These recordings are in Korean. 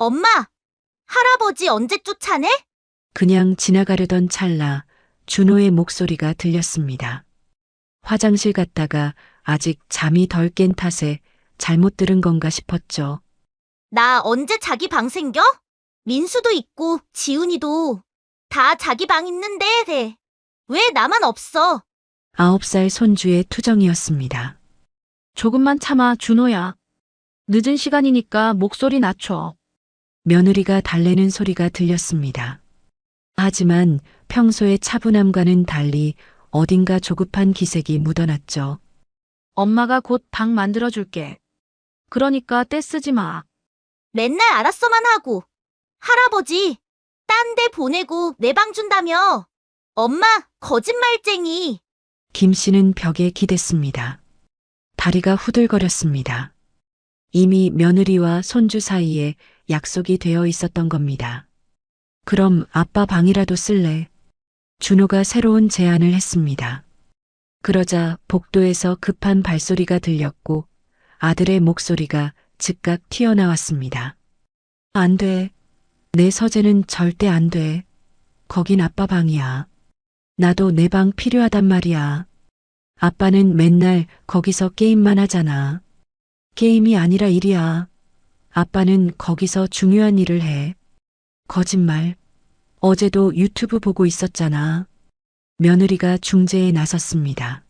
엄마, 할아버지 언제 쫓아내? 그냥 지나가려던 찰나 준호의 목소리가 들렸습니다. 화장실 갔다가 아직 잠이 덜 깬 탓에 잘못 들은 건가 싶었죠. 나 언제 자기 방 생겨? 민수도 있고 지훈이도 다 자기 방 있는데 왜 나만 없어? 9살 손주의 투정이었습니다. 조금만 참아, 준호야. 늦은 시간이니까 목소리 낮춰. 며느리가 달래는 소리가 들렸습니다. 하지만 평소의 차분함과는 달리 어딘가 조급한 기색이 묻어났죠. 엄마가 곧 방 만들어줄게. 그러니까 떼쓰지 마. 맨날 알았어만 하고. 할아버지, 딴 데 보내고 내 방 준다며. 엄마, 거짓말쟁이. 김 씨는 벽에 기댔습니다. 다리가 후들거렸습니다. 이미 며느리와 손주 사이에 약속이 되어 있었던 겁니다. 그럼 아빠 방이라도 쓸래? 준호가 새로운 제안을 했습니다. 그러자 복도에서 급한 발소리가 들렸고 아들의 목소리가 즉각 튀어나왔습니다. 안 돼. 내 서재는 절대 안 돼. 거긴 아빠 방이야. 나도 내 방 필요하단 말이야. 아빠는 맨날 거기서 게임만 하잖아. 게임이 아니라 일이야. 아빠는 거기서 중요한 일을 해. 거짓말. 어제도 유튜브 보고 있었잖아. 며느리가 중재에 나섰습니다.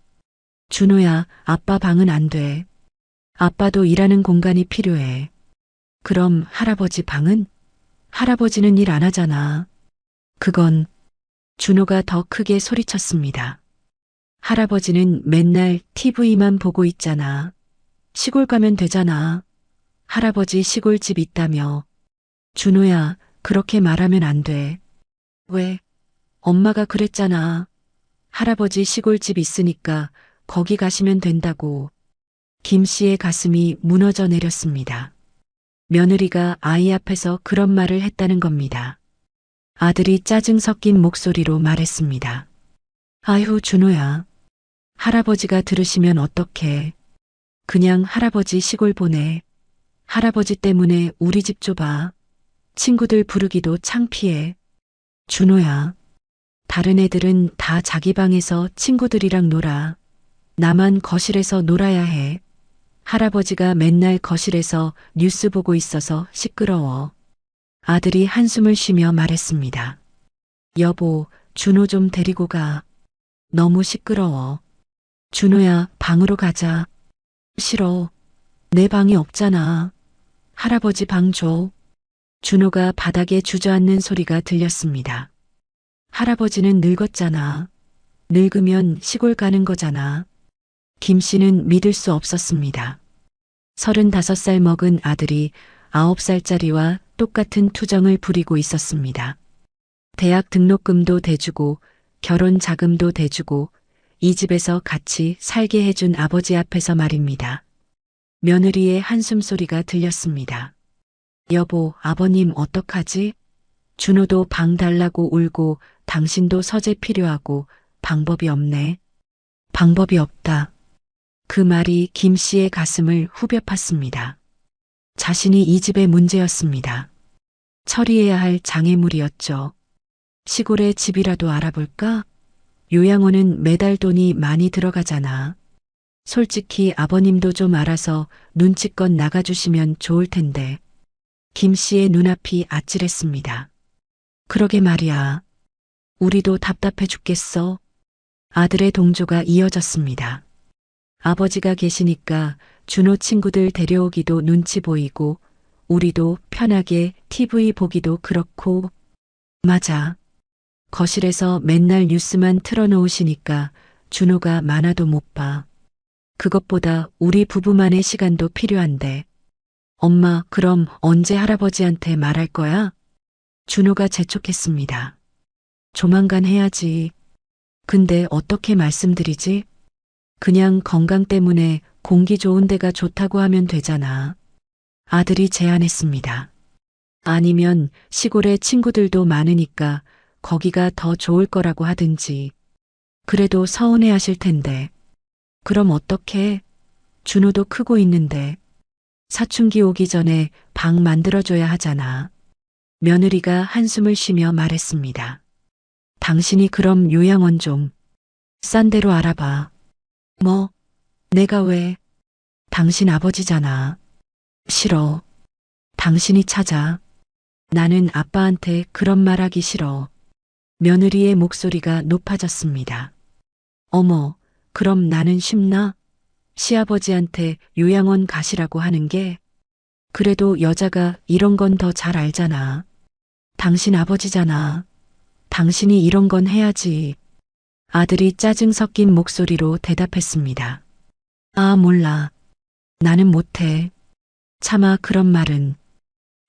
준호야, 아빠 방은 안 돼. 아빠도 일하는 공간이 필요해. 그럼 할아버지 방은? 할아버지는 일 안 하잖아. 그건 준호가 더 크게 소리쳤습니다. 할아버지는 맨날 TV만 보고 있잖아. 시골 가면 되잖아. 할아버지 시골집 있다며. 준호야, 그렇게 말하면 안 돼. 왜? 엄마가 그랬잖아. 할아버지 시골집 있으니까 거기 가시면 된다고. 김 씨의 가슴이 무너져 내렸습니다. 며느리가 아이 앞에서 그런 말을 했다는 겁니다. 아들이 짜증 섞인 목소리로 말했습니다. 아휴, 준호야. 할아버지가 들으시면 어떡해. 그냥 할아버지 시골 보내. 할아버지 때문에 우리 집 좁아. 친구들 부르기도 창피해. 준호야. 다른 애들은 다 자기 방에서 친구들이랑 놀아. 나만 거실에서 놀아야 해. 할아버지가 맨날 거실에서 뉴스 보고 있어서 시끄러워. 아들이 한숨을 쉬며 말했습니다. 여보, 준호 좀 데리고 가. 너무 시끄러워. 준호야, 방으로 가자. 싫어. 내 방이 없잖아. 할아버지 방 줘. 준호가 바닥에 주저앉는 소리가 들렸습니다. 할아버지는 늙었잖아. 늙으면 시골 가는 거잖아. 김 씨는 믿을 수 없었습니다. 35살 먹은 아들이 9살짜리와 똑같은 투정을 부리고 있었습니다. 대학 등록금도 대주고 결혼 자금도 대주고 이 집에서 같이 살게 해준 아버지 앞에서 말입니다. 며느리의 한숨 소리가 들렸습니다. 여보, 아버님 어떡하지? 준호도 방 달라고 울고 당신도 서재 필요하고 방법이 없네. 방법이 없다. 그 말이 김 씨의 가슴을 후벼 팠습니다. 자신이 이 집의 문제였습니다. 처리해야 할 장애물이었죠. 시골에 집이라도 알아볼까? 요양원은 매달 돈이 많이 들어가잖아. 솔직히 아버님도 좀 알아서 눈치껏 나가주시면 좋을 텐데. 김 씨의 눈앞이 아찔했습니다. 그러게 말이야. 우리도 답답해 죽겠어. 아들의 동조가 이어졌습니다. 아버지가 계시니까 준호 친구들 데려오기도 눈치 보이고 우리도 편하게 TV 보기도 그렇고. 맞아. 거실에서 맨날 뉴스만 틀어놓으시니까 준호가 만화도 못 봐. 그것보다 우리 부부만의 시간도 필요한데. 엄마, 그럼 언제 할아버지한테 말할 거야? 준호가 재촉했습니다. 조만간 해야지. 근데 어떻게 말씀드리지? 그냥 건강 때문에 공기 좋은 데가 좋다고 하면 되잖아. 아들이 제안했습니다. 아니면 시골에 친구들도 많으니까 거기가 더 좋을 거라고 하든지. 그래도 서운해 하실 텐데. 그럼 어떡해? 준호도 크고 있는데. 사춘기 오기 전에 방 만들어줘야 하잖아. 며느리가 한숨을 쉬며 말했습니다. 당신이 그럼 요양원 좀 싼 데로 알아봐. 뭐, 내가 왜? 당신 아버지잖아. 싫어. 당신이 찾아. 나는 아빠한테 그런 말 하기 싫어. 며느리의 목소리가 높아졌습니다. 어머, 그럼 나는 쉽나? 시아버지한테 요양원 가시라고 하는 게? 그래도 여자가 이런 건 더 잘 알잖아. 당신 아버지잖아. 당신이 이런 건 해야지. 아들이 짜증 섞인 목소리로 대답했습니다. 아, 몰라. 나는 못해. 차마 그런 말은.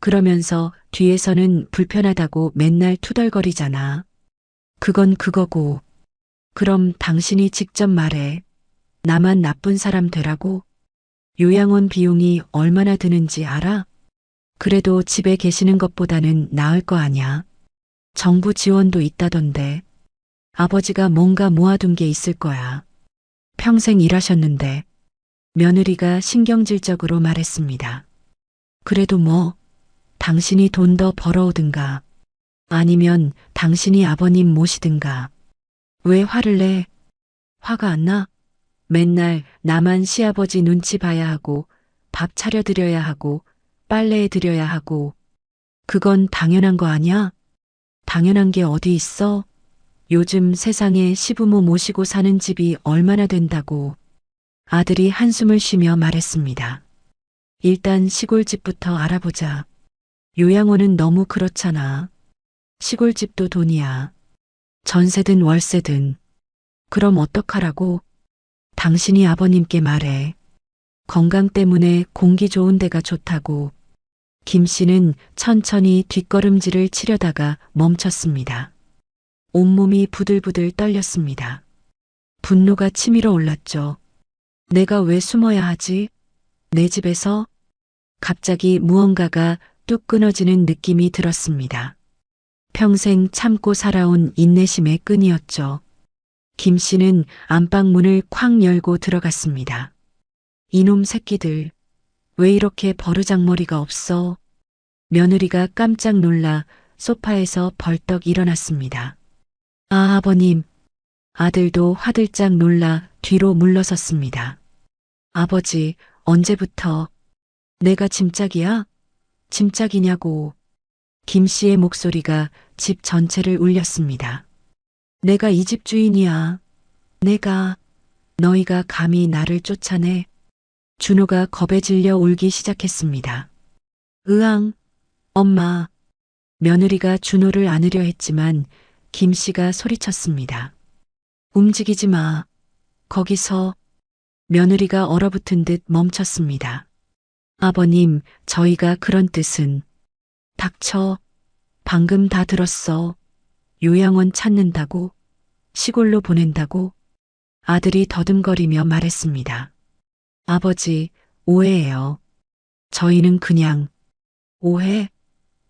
그러면서 뒤에서는 불편하다고 맨날 투덜거리잖아. 그건 그거고. 그럼 당신이 직접 말해. 나만 나쁜 사람 되라고? 요양원 비용이 얼마나 드는지 알아? 그래도 집에 계시는 것보다는 나을 거 아냐. 정부 지원도 있다던데. 아버지가 뭔가 모아둔 게 있을 거야. 평생 일하셨는데. 며느리가 신경질적으로 말했습니다. 그래도 뭐, 당신이 돈 더 벌어오든가. 아니면 당신이 아버님 모시든가. 왜 화를 내? 화가 안 나? 맨날 나만 시아버지 눈치 봐야 하고, 밥 차려드려야 하고, 빨래해드려야 하고. 그건 당연한 거 아니야? 당연한 게 어디 있어? 요즘 세상에 시부모 모시고 사는 집이 얼마나 된다고. 아들이 한숨을 쉬며 말했습니다. 일단 시골집부터 알아보자. 요양원은 너무 그렇잖아. 시골집도 돈이야. 전세든 월세든. 그럼 어떡하라고? 당신이 아버님께 말해. 건강 때문에 공기 좋은 데가 좋다고. 김 씨는 천천히 뒷걸음질을 치려다가 멈췄습니다. 온몸이 부들부들 떨렸습니다. 분노가 치밀어 올랐죠. 내가 왜 숨어야 하지? 내 집에서? 갑자기 무언가가 뚝 끊어지는 느낌이 들었습니다. 평생 참고 살아온 인내심의 끈이었죠. 김 씨는 안방 문을 쾅 열고 들어갔습니다. 이놈 새끼들, 왜 이렇게 버르장머리가 없어? 며느리가 깜짝 놀라 소파에서 벌떡 일어났습니다. 아, 아버님. 아들도 화들짝 놀라 뒤로 물러섰습니다. 아버지, 언제부터? 내가 짐짝이야? 짐짝이냐고. 김 씨의 목소리가 집 전체를 울렸습니다. 내가 이 집 주인이야. 내가, 너희가 감히 나를 쫓아내? 준호가 겁에 질려 울기 시작했습니다. 으앙, 엄마. 며느리가 준호를 안으려 했지만 김 씨가 소리쳤습니다. 움직이지 마. 거기서. 며느리가 얼어붙은 듯 멈췄습니다. 아버님, 저희가 그런 뜻은. 닥쳐. 방금 다 들었어. 요양원 찾는다고? 시골로 보낸다고? 아들이 더듬거리며 말했습니다. 아버지, 오해예요. 저희는 그냥. 오해?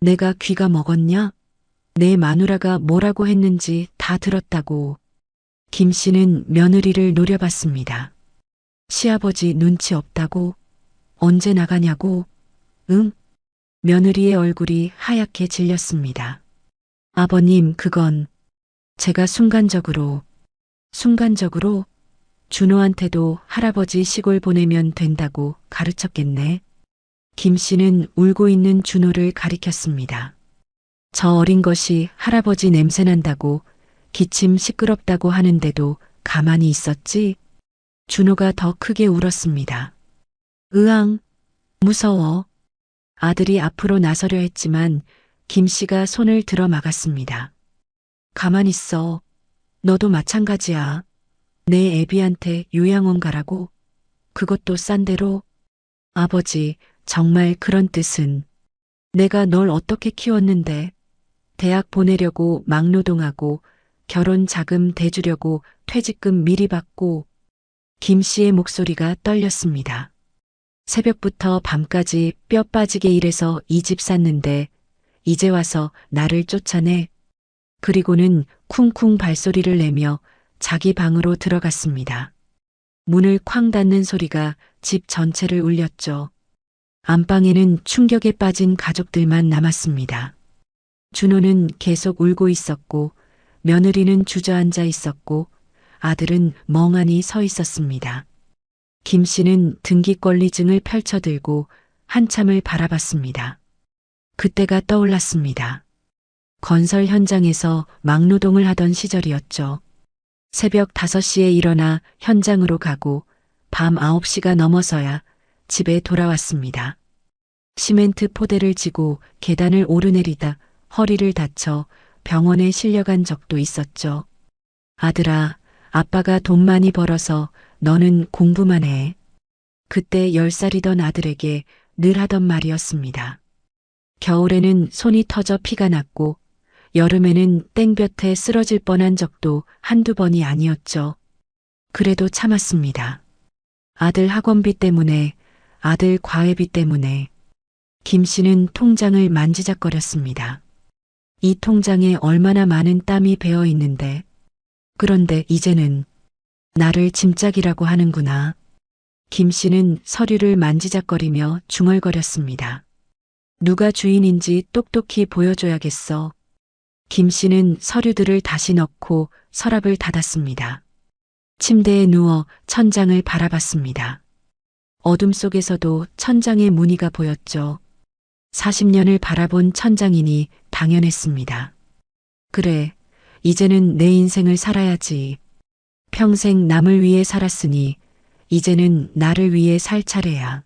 내가 귀가 먹었냐? 내 마누라가 뭐라고 했는지 다 들었다고. 김 씨는 며느리를 노려봤습니다. 시아버지 눈치 없다고? 언제 나가냐고? 응? 며느리의 얼굴이 하얗게 질렸습니다. 아버님, 그건 제가 순간적으로 준호한테도 할아버지 시골 보내면 된다고 가르쳤겠네. 김 씨는 울고 있는 준호를 가리켰습니다. 저 어린 것이 할아버지 냄새 난다고 기침 시끄럽다고 하는데도 가만히 있었지? 준호가 더 크게 울었습니다. 으앙, 무서워. 아들이 앞으로 나서려 했지만 김 씨가 손을 들어 막았습니다. 가만히 있어. 너도 마찬가지야. 내 애비한테 요양원 가라고? 그것도 싼 데로? 아버지, 정말 그런 뜻은. 내가 널 어떻게 키웠는데. 대학 보내려고 막노동하고 결혼 자금 대주려고 퇴직금 미리 받고. 김 씨의 목소리가 떨렸습니다. 새벽부터 밤까지 뼈 빠지게 일해서 이 집 샀는데 이제 와서 나를 쫓아내. 그리고는 쿵쿵 발소리를 내며 자기 방으로 들어갔습니다. 문을 쾅 닫는 소리가 집 전체를 울렸죠. 안방에는 충격에 빠진 가족들만 남았습니다. 준호는 계속 울고 있었고, 며느리는 주저앉아 있었고, 아들은 멍하니 서 있었습니다. 김 씨는 등기권리증을 펼쳐들고 한참을 바라봤습니다. 그때가 떠올랐습니다. 건설 현장에서 막노동을 하던 시절이었죠. 새벽 5시에 일어나 현장으로 가고 밤 9시가 넘어서야 집에 돌아왔습니다. 시멘트 포대를 지고 계단을 오르내리다 허리를 다쳐 병원에 실려간 적도 있었죠. 아들아, 아빠가 돈 많이 벌어서 너는 공부만 해. 그때 10살이던 아들에게 늘 하던 말이었습니다. 겨울에는 손이 터져 피가 났고 여름에는 땡볕에 쓰러질 뻔한 적도 한두 번이 아니었죠. 그래도 참았습니다. 아들 학원비 때문에, 아들 과외비 때문에. 김 씨는 통장을 만지작거렸습니다. 이 통장에 얼마나 많은 땀이 배어 있는데. 그런데 이제는 나를 짐짝이라고 하는구나. 김 씨는 서류를 만지작거리며 중얼거렸습니다. 누가 주인인지 똑똑히 보여줘야겠어. 김 씨는 서류들을 다시 넣고 서랍을 닫았습니다. 침대에 누워 천장을 바라봤습니다. 어둠 속에서도 천장의 무늬가 보였죠. 40년을 바라본 천장이니 당연했습니다. 그래, 이제는 내 인생을 살아야지. 평생 남을 위해 살았으니 이제는 나를 위해 살 차례야.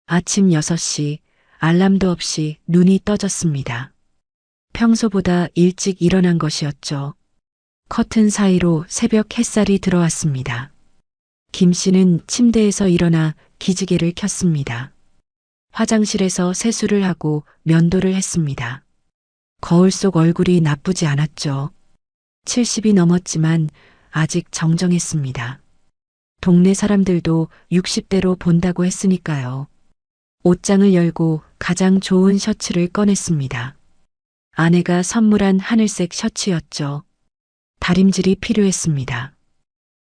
아침 6시 알람도 없이 눈이 떠졌습니다. 평소보다 일찍 일어난 것이었죠. 커튼 사이로 새벽 햇살이 들어왔습니다. 김 씨는 침대에서 일어나 기지개를 켰습니다. 화장실에서 세수를 하고 면도를 했습니다. 거울 속 얼굴이 나쁘지 않았죠. 70이 넘었지만 아직 정정했습니다. 동네 사람들도 60대로 본다고 했으니까요. 옷장을 열고 가장 좋은 셔츠를 꺼냈습니다. 아내가 선물한 하늘색 셔츠였죠. 다림질이 필요했습니다.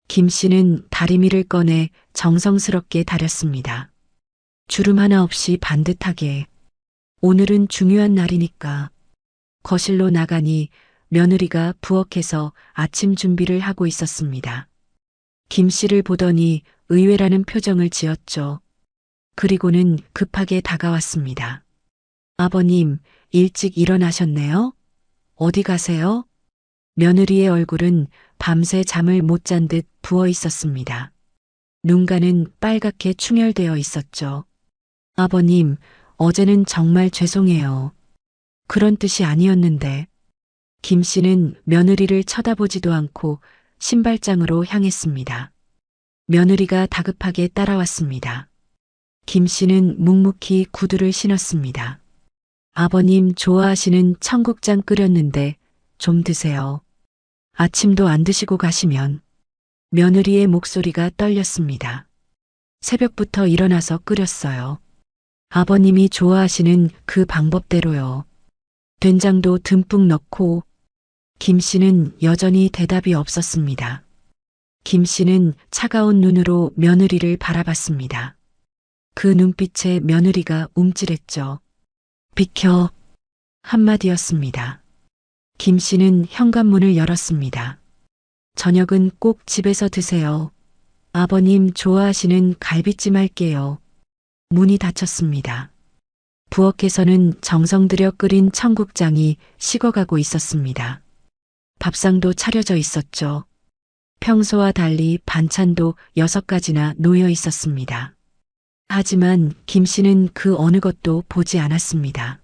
김 씨는 다리미를 꺼내 정성스럽게 다렸습니다. 주름 하나 없이 반듯하게. 오늘은 중요한 날이니까. 거실로 나가니 며느리가 부엌에서 아침 준비를 하고 있었습니다. 김 씨를 보더니 의외라는 표정을 지었죠. 그리고는 급하게 다가왔습니다. 아버님, 일찍 일어나셨네요? 어디 가세요? 며느리의 얼굴은 밤새 잠을 못 잔 듯 부어 있었습니다. 눈가는 빨갛게 충혈되어 있었죠. 아버님, 어제는 정말 죄송해요. 그런 뜻이 아니었는데. 김 씨는 며느리를 쳐다보지도 않고 신발장으로 향했습니다. 며느리가 다급하게 따라왔습니다. 김 씨는 묵묵히 구두를 신었습니다. 아버님 좋아하시는 청국장 끓였는데 좀 드세요. 아침도 안 드시고 가시면. 며느리의 목소리가 떨렸습니다. 새벽부터 일어나서 끓였어요. 아버님이 좋아하시는 그 방법대로요. 된장도 듬뿍 넣고. 김 씨는 여전히 대답이 없었습니다. 김 씨는 차가운 눈으로 며느리를 바라봤습니다. 그 눈빛에 며느리가 움찔했죠. 비켜. 한마디였습니다. 김 씨는 현관문을 열었습니다. 저녁은 꼭 집에서 드세요. 아버님 좋아하시는 갈비찜 할게요. 문이 닫혔습니다. 부엌에서는 정성 들여 끓인 청국장이 식어가고 있었습니다. 밥상도 차려져 있었죠. 평소와 달리 반찬도 6가지나 놓여 있었습니다. 하지만 김 씨는 그 어느 것도 보지 않았습니다.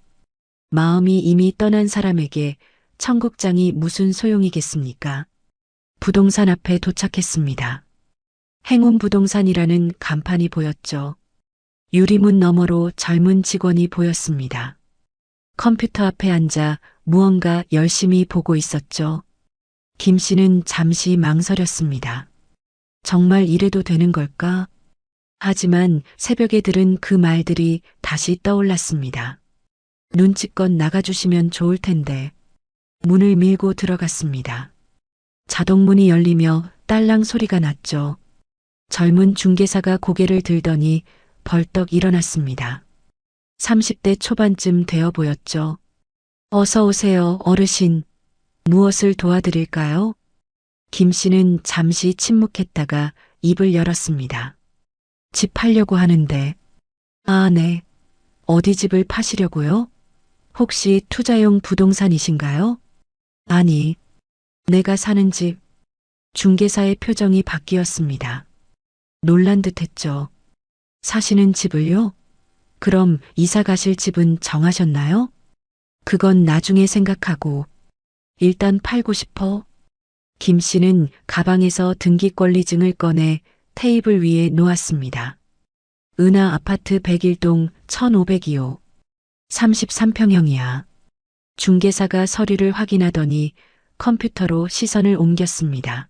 마음이 이미 떠난 사람에게 청국장이 무슨 소용이겠습니까? 부동산 앞에 도착했습니다. 행운 부동산이라는 간판이 보였죠. 유리문 너머로 젊은 직원이 보였습니다. 컴퓨터 앞에 앉아 무언가 열심히 보고 있었죠. 김 씨는 잠시 망설였습니다. 정말 이래도 되는 걸까? 하지만 새벽에 들은 그 말들이 다시 떠올랐습니다. 눈치껏 나가주시면 좋을 텐데. 문을 밀고 들어갔습니다. 자동문이 열리며 딸랑 소리가 났죠. 젊은 중개사가 고개를 들더니 벌떡 일어났습니다. 30대 초반쯤 되어 보였죠. 어서 오세요, 어르신. 무엇을 도와드릴까요? 김 씨는 잠시 침묵했다가 입을 열었습니다. 집 팔려고 하는데. 아, 네. 어디 집을 파시려고요? 혹시 투자용 부동산이신가요? 아니, 내가 사는 집. 중개사의 표정이 바뀌었습니다. 놀란 듯 했죠. 사시는 집을요? 그럼 이사 가실 집은 정하셨나요? 그건 나중에 생각하고 일단 팔고 싶어. 김 씨는 가방에서 등기권리증을 꺼내 테이블 위에 놓았습니다. 은하 아파트 101동 1502호. 33평형이야. 중개사가 서류를 확인하더니 컴퓨터로 시선을 옮겼습니다.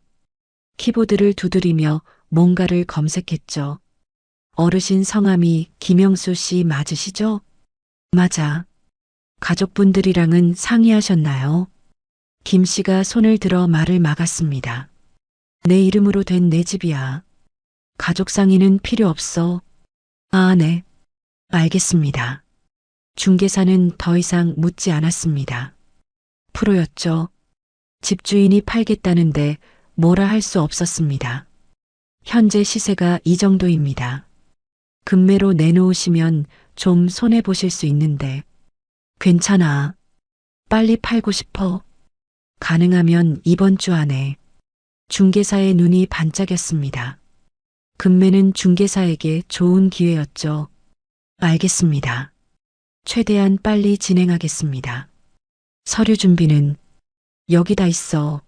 키보드를 두드리며 뭔가를 검색했죠. 어르신 성함이 김영수 씨 맞으시죠? 맞아. 가족분들이랑은 상의하셨나요? 김 씨가 손을 들어 말을 막았습니다. 내 이름으로 된 내 집이야. 가족 상의는 필요 없어. 아, 네. 알겠습니다. 중개사는 더 이상 묻지 않았습니다. 프로였죠. 집주인이 팔겠다는데 뭐라 할 수 없었습니다. 현재 시세가 이 정도입니다. 금매로 내놓으시면 좀 손해보실 수 있는데. 괜찮아. 빨리 팔고 싶어. 가능하면 이번 주 안에. 중개사의 눈이 반짝였습니다. 금매는 중개사에게 좋은 기회였죠. 알겠습니다. 최대한 빨리 진행하겠습니다. 서류 준비는 여기다 있어.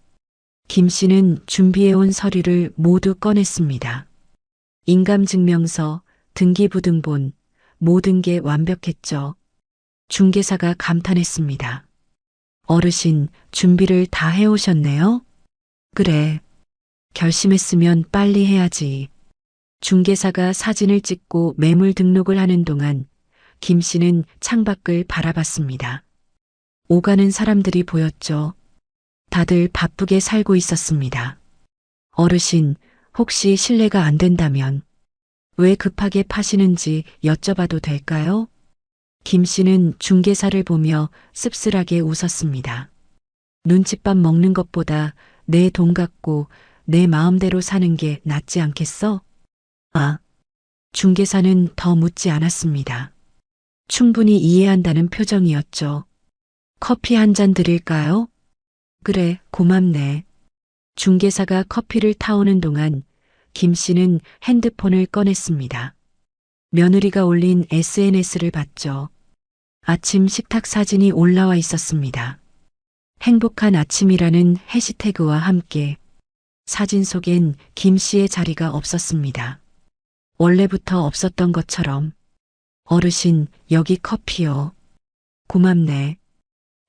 김 씨는 준비해온 서류를 모두 꺼냈습니다. 인감증명서, 등기부등본, 모든 게 완벽했죠. 중개사가 감탄했습니다. 어르신, 준비를 다 해오셨네요? 그래. 결심했으면 빨리 해야지. 중개사가 사진을 찍고 매물 등록을 하는 동안 김 씨는 창밖을 바라봤습니다. 오가는 사람들이 보였죠. 다들 바쁘게 살고 있었습니다. 어르신, 혹시 실례가 안 된다면 왜 급하게 파시는지 여쭤봐도 될까요? 김 씨는 중개사를 보며 씁쓸하게 웃었습니다. 눈칫밥 먹는 것보다 내 돈 갖고 내 마음대로 사는 게 낫지 않겠어? 아, 중개사는 더 묻지 않았습니다. 충분히 이해한다는 표정이었죠. 커피 한 잔 드릴까요? 그래, 고맙네. 중개사가 커피를 타오는 동안 김 씨는 핸드폰을 꺼냈습니다. 며느리가 올린 SNS를 봤죠. 아침 식탁 사진이 올라와 있었습니다. 행복한 아침이라는 해시태그와 함께 사진 속엔 김 씨의 자리가 없었습니다. 원래부터 없었던 것처럼. 어르신, 여기 커피요. 고맙네.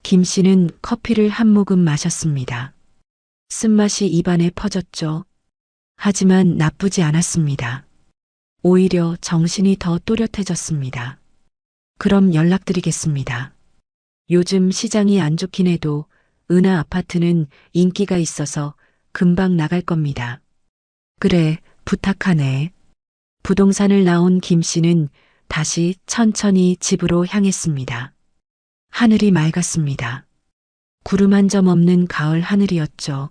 김 씨는 커피를 한 모금 마셨습니다. 쓴맛이 입안에 퍼졌죠. 하지만 나쁘지 않았습니다. 오히려 정신이 더 또렷해졌습니다. 그럼 연락드리겠습니다. 요즘 시장이 안 좋긴 해도 은하 아파트는 인기가 있어서 금방 나갈 겁니다. 그래, 부탁하네. 부동산을 나온 김 씨는 다시 천천히 집으로 향했습니다. 하늘이 맑았습니다. 구름 한 점 없는 가을 하늘이었죠.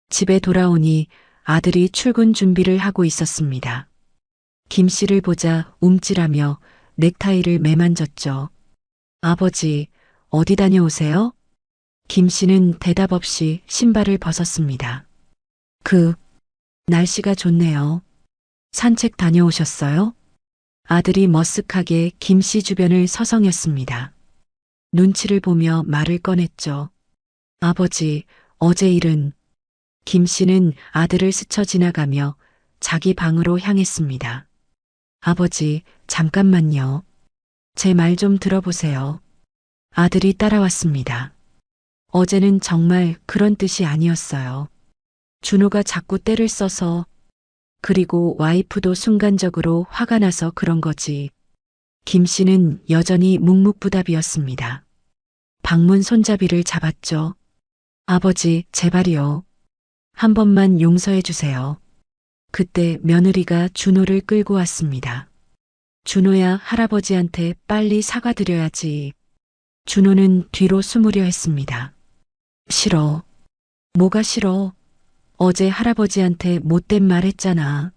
집에 돌아오니 아들이 출근 준비를 하고 있었습니다. 김 씨를 보자 움찔하며 넥타이를 매만졌죠. 아버지, 어디 다녀오세요? 김 씨는 대답 없이 신발을 벗었습니다. 날씨가 좋네요. 산책 다녀오셨어요? 아들이 머쓱하게 김 씨 주변을 서성였습니다. 눈치를 보며 말을 꺼냈죠. 아버지, 어제 일은. 김 씨는 아들을 스쳐 지나가며 자기 방으로 향했습니다. 아버지, 잠깐만요. 제 말 좀 들어보세요. 아들이 따라왔습니다. 어제는 정말 그런 뜻이 아니었어요. 준호가 자꾸 때를 써서, 그리고 와이프도 순간적으로 화가 나서 그런 거지. 김 씨는 여전히 묵묵부답이었습니다. 방문 손잡이를 잡았죠. 아버지, 제발이요. 한 번만 용서해 주세요. 그때 며느리가 준호를 끌고 왔습니다. 준호야, 할아버지한테 빨리 사과드려야지. 준호는 뒤로 숨으려 했습니다. 싫어. 뭐가 싫어? 어제 할아버지한테 못된 말 했잖아.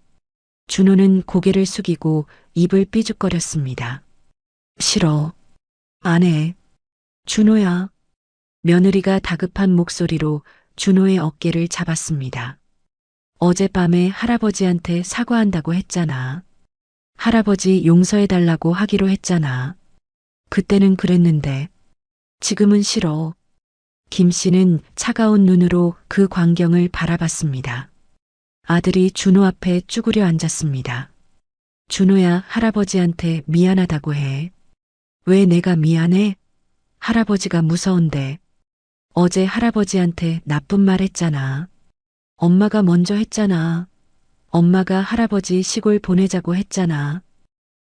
준호는 고개를 숙이고 입을 삐죽거렸습니다. 싫어. 안 해. 준호야. 며느리가 다급한 목소리로 준호의 어깨를 잡았습니다. 어젯밤에 할아버지한테 사과한다고 했잖아. 할아버지 용서해달라고 하기로 했잖아. 그때는 그랬는데 지금은 싫어. 김 씨는 차가운 눈으로 그 광경을 바라봤습니다. 아들이 준호 앞에 쭈그려 앉았습니다. 준호야, 할아버지한테 미안하다고 해. 왜 내가 미안해? 할아버지가 무서운데. 어제 할아버지한테 나쁜 말 했잖아. 엄마가 먼저 했잖아. 엄마가 할아버지 시골 보내자고 했잖아.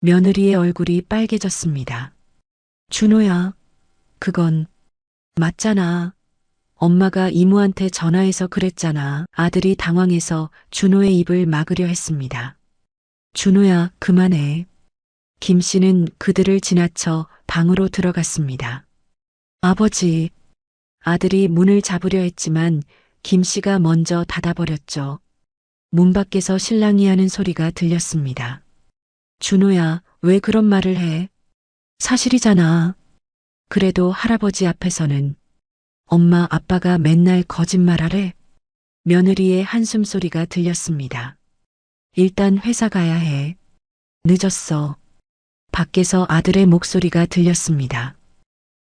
며느리의 얼굴이 빨개졌습니다. 준호야, 그건 맞잖아. 엄마가 이모한테 전화해서 그랬잖아. 아들이 당황해서 준호의 입을 막으려 했습니다. 준호야, 그만해. 김 씨는 그들을 지나쳐 방으로 들어갔습니다. 아버지. 아들이 문을 잡으려 했지만 김 씨가 먼저 닫아버렸죠. 문 밖에서 신랑이 하는 소리가 들렸습니다. 준호야, 왜 그런 말을 해? 사실이잖아. 그래도 할아버지 앞에서는 엄마, 아빠가 맨날 거짓말하래. 며느리의 한숨 소리가 들렸습니다. 일단 회사 가야 해. 늦었어. 밖에서 아들의 목소리가 들렸습니다.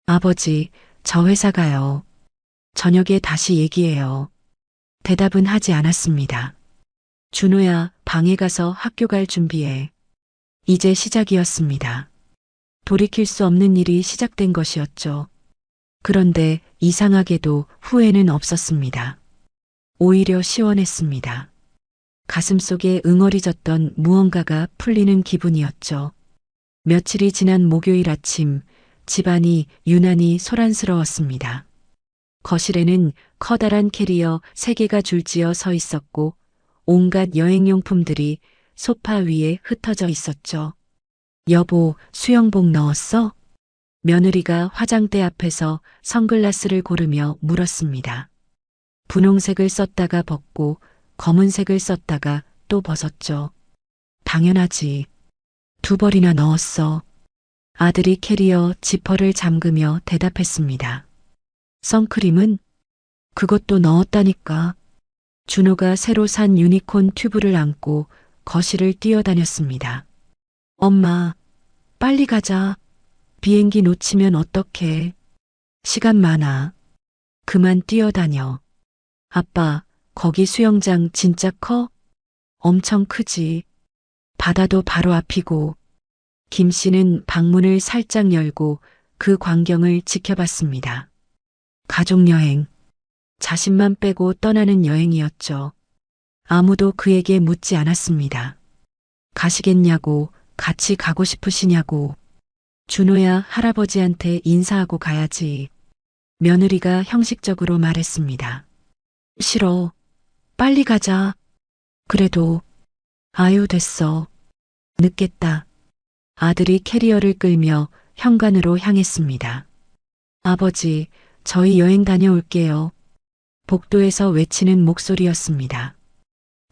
아버지, 저 회사 가요. 저녁에 다시 얘기해요. 대답은 하지 않았습니다. 준호야, 방에 가서 학교 갈 준비해. 이제 시작이었습니다. 돌이킬 수 없는 일이 시작된 것이었죠. 그런데 이상하게도 후회는 없었습니다. 오히려 시원했습니다. 가슴속에 응어리졌던 무언가가 풀리는 기분이었죠. 며칠이 지난 목요일 아침, 집안이 유난히 소란스러웠습니다. 거실에는 커다란 캐리어 3개가 줄지어 서 있었고 온갖 여행용품들이 소파 위에 흩어져 있었죠. 여보, 수영복 넣었어? 며느리가 화장대 앞에서 선글라스를 고르며 물었습니다. 분홍색을 썼다가 벗고 검은색을 썼다가 또 벗었죠. 당연하지. 2벌이나 넣었어. 아들이 캐리어 지퍼를 잠그며 대답했습니다. 선크림은? 그것도 넣었다니까. 준호가 새로 산 유니콘 튜브를 안고 거실을 뛰어다녔습니다. 엄마, 빨리 가자. 비행기 놓치면 어떡해. 시간 많아. 그만 뛰어다녀. 아빠, 거기 수영장 진짜 커? 엄청 크지. 바다도 바로 앞이고. 김 씨는 방문을 살짝 열고 그 광경을 지켜봤습니다. 가족여행. 자신만 빼고 떠나는 여행이었죠. 아무도 그에게 묻지 않았습니다. 가시겠냐고, 같이 가고 싶으시냐고. 준호야, 할아버지한테 인사하고 가야지. 며느리가 형식적으로 말했습니다. 싫어. 빨리 가자. 그래도. 아유, 됐어. 늦겠다. 아들이 캐리어를 끌며 현관으로 향했습니다. 아버지, 저희 여행 다녀올게요. 복도에서 외치는 목소리였습니다.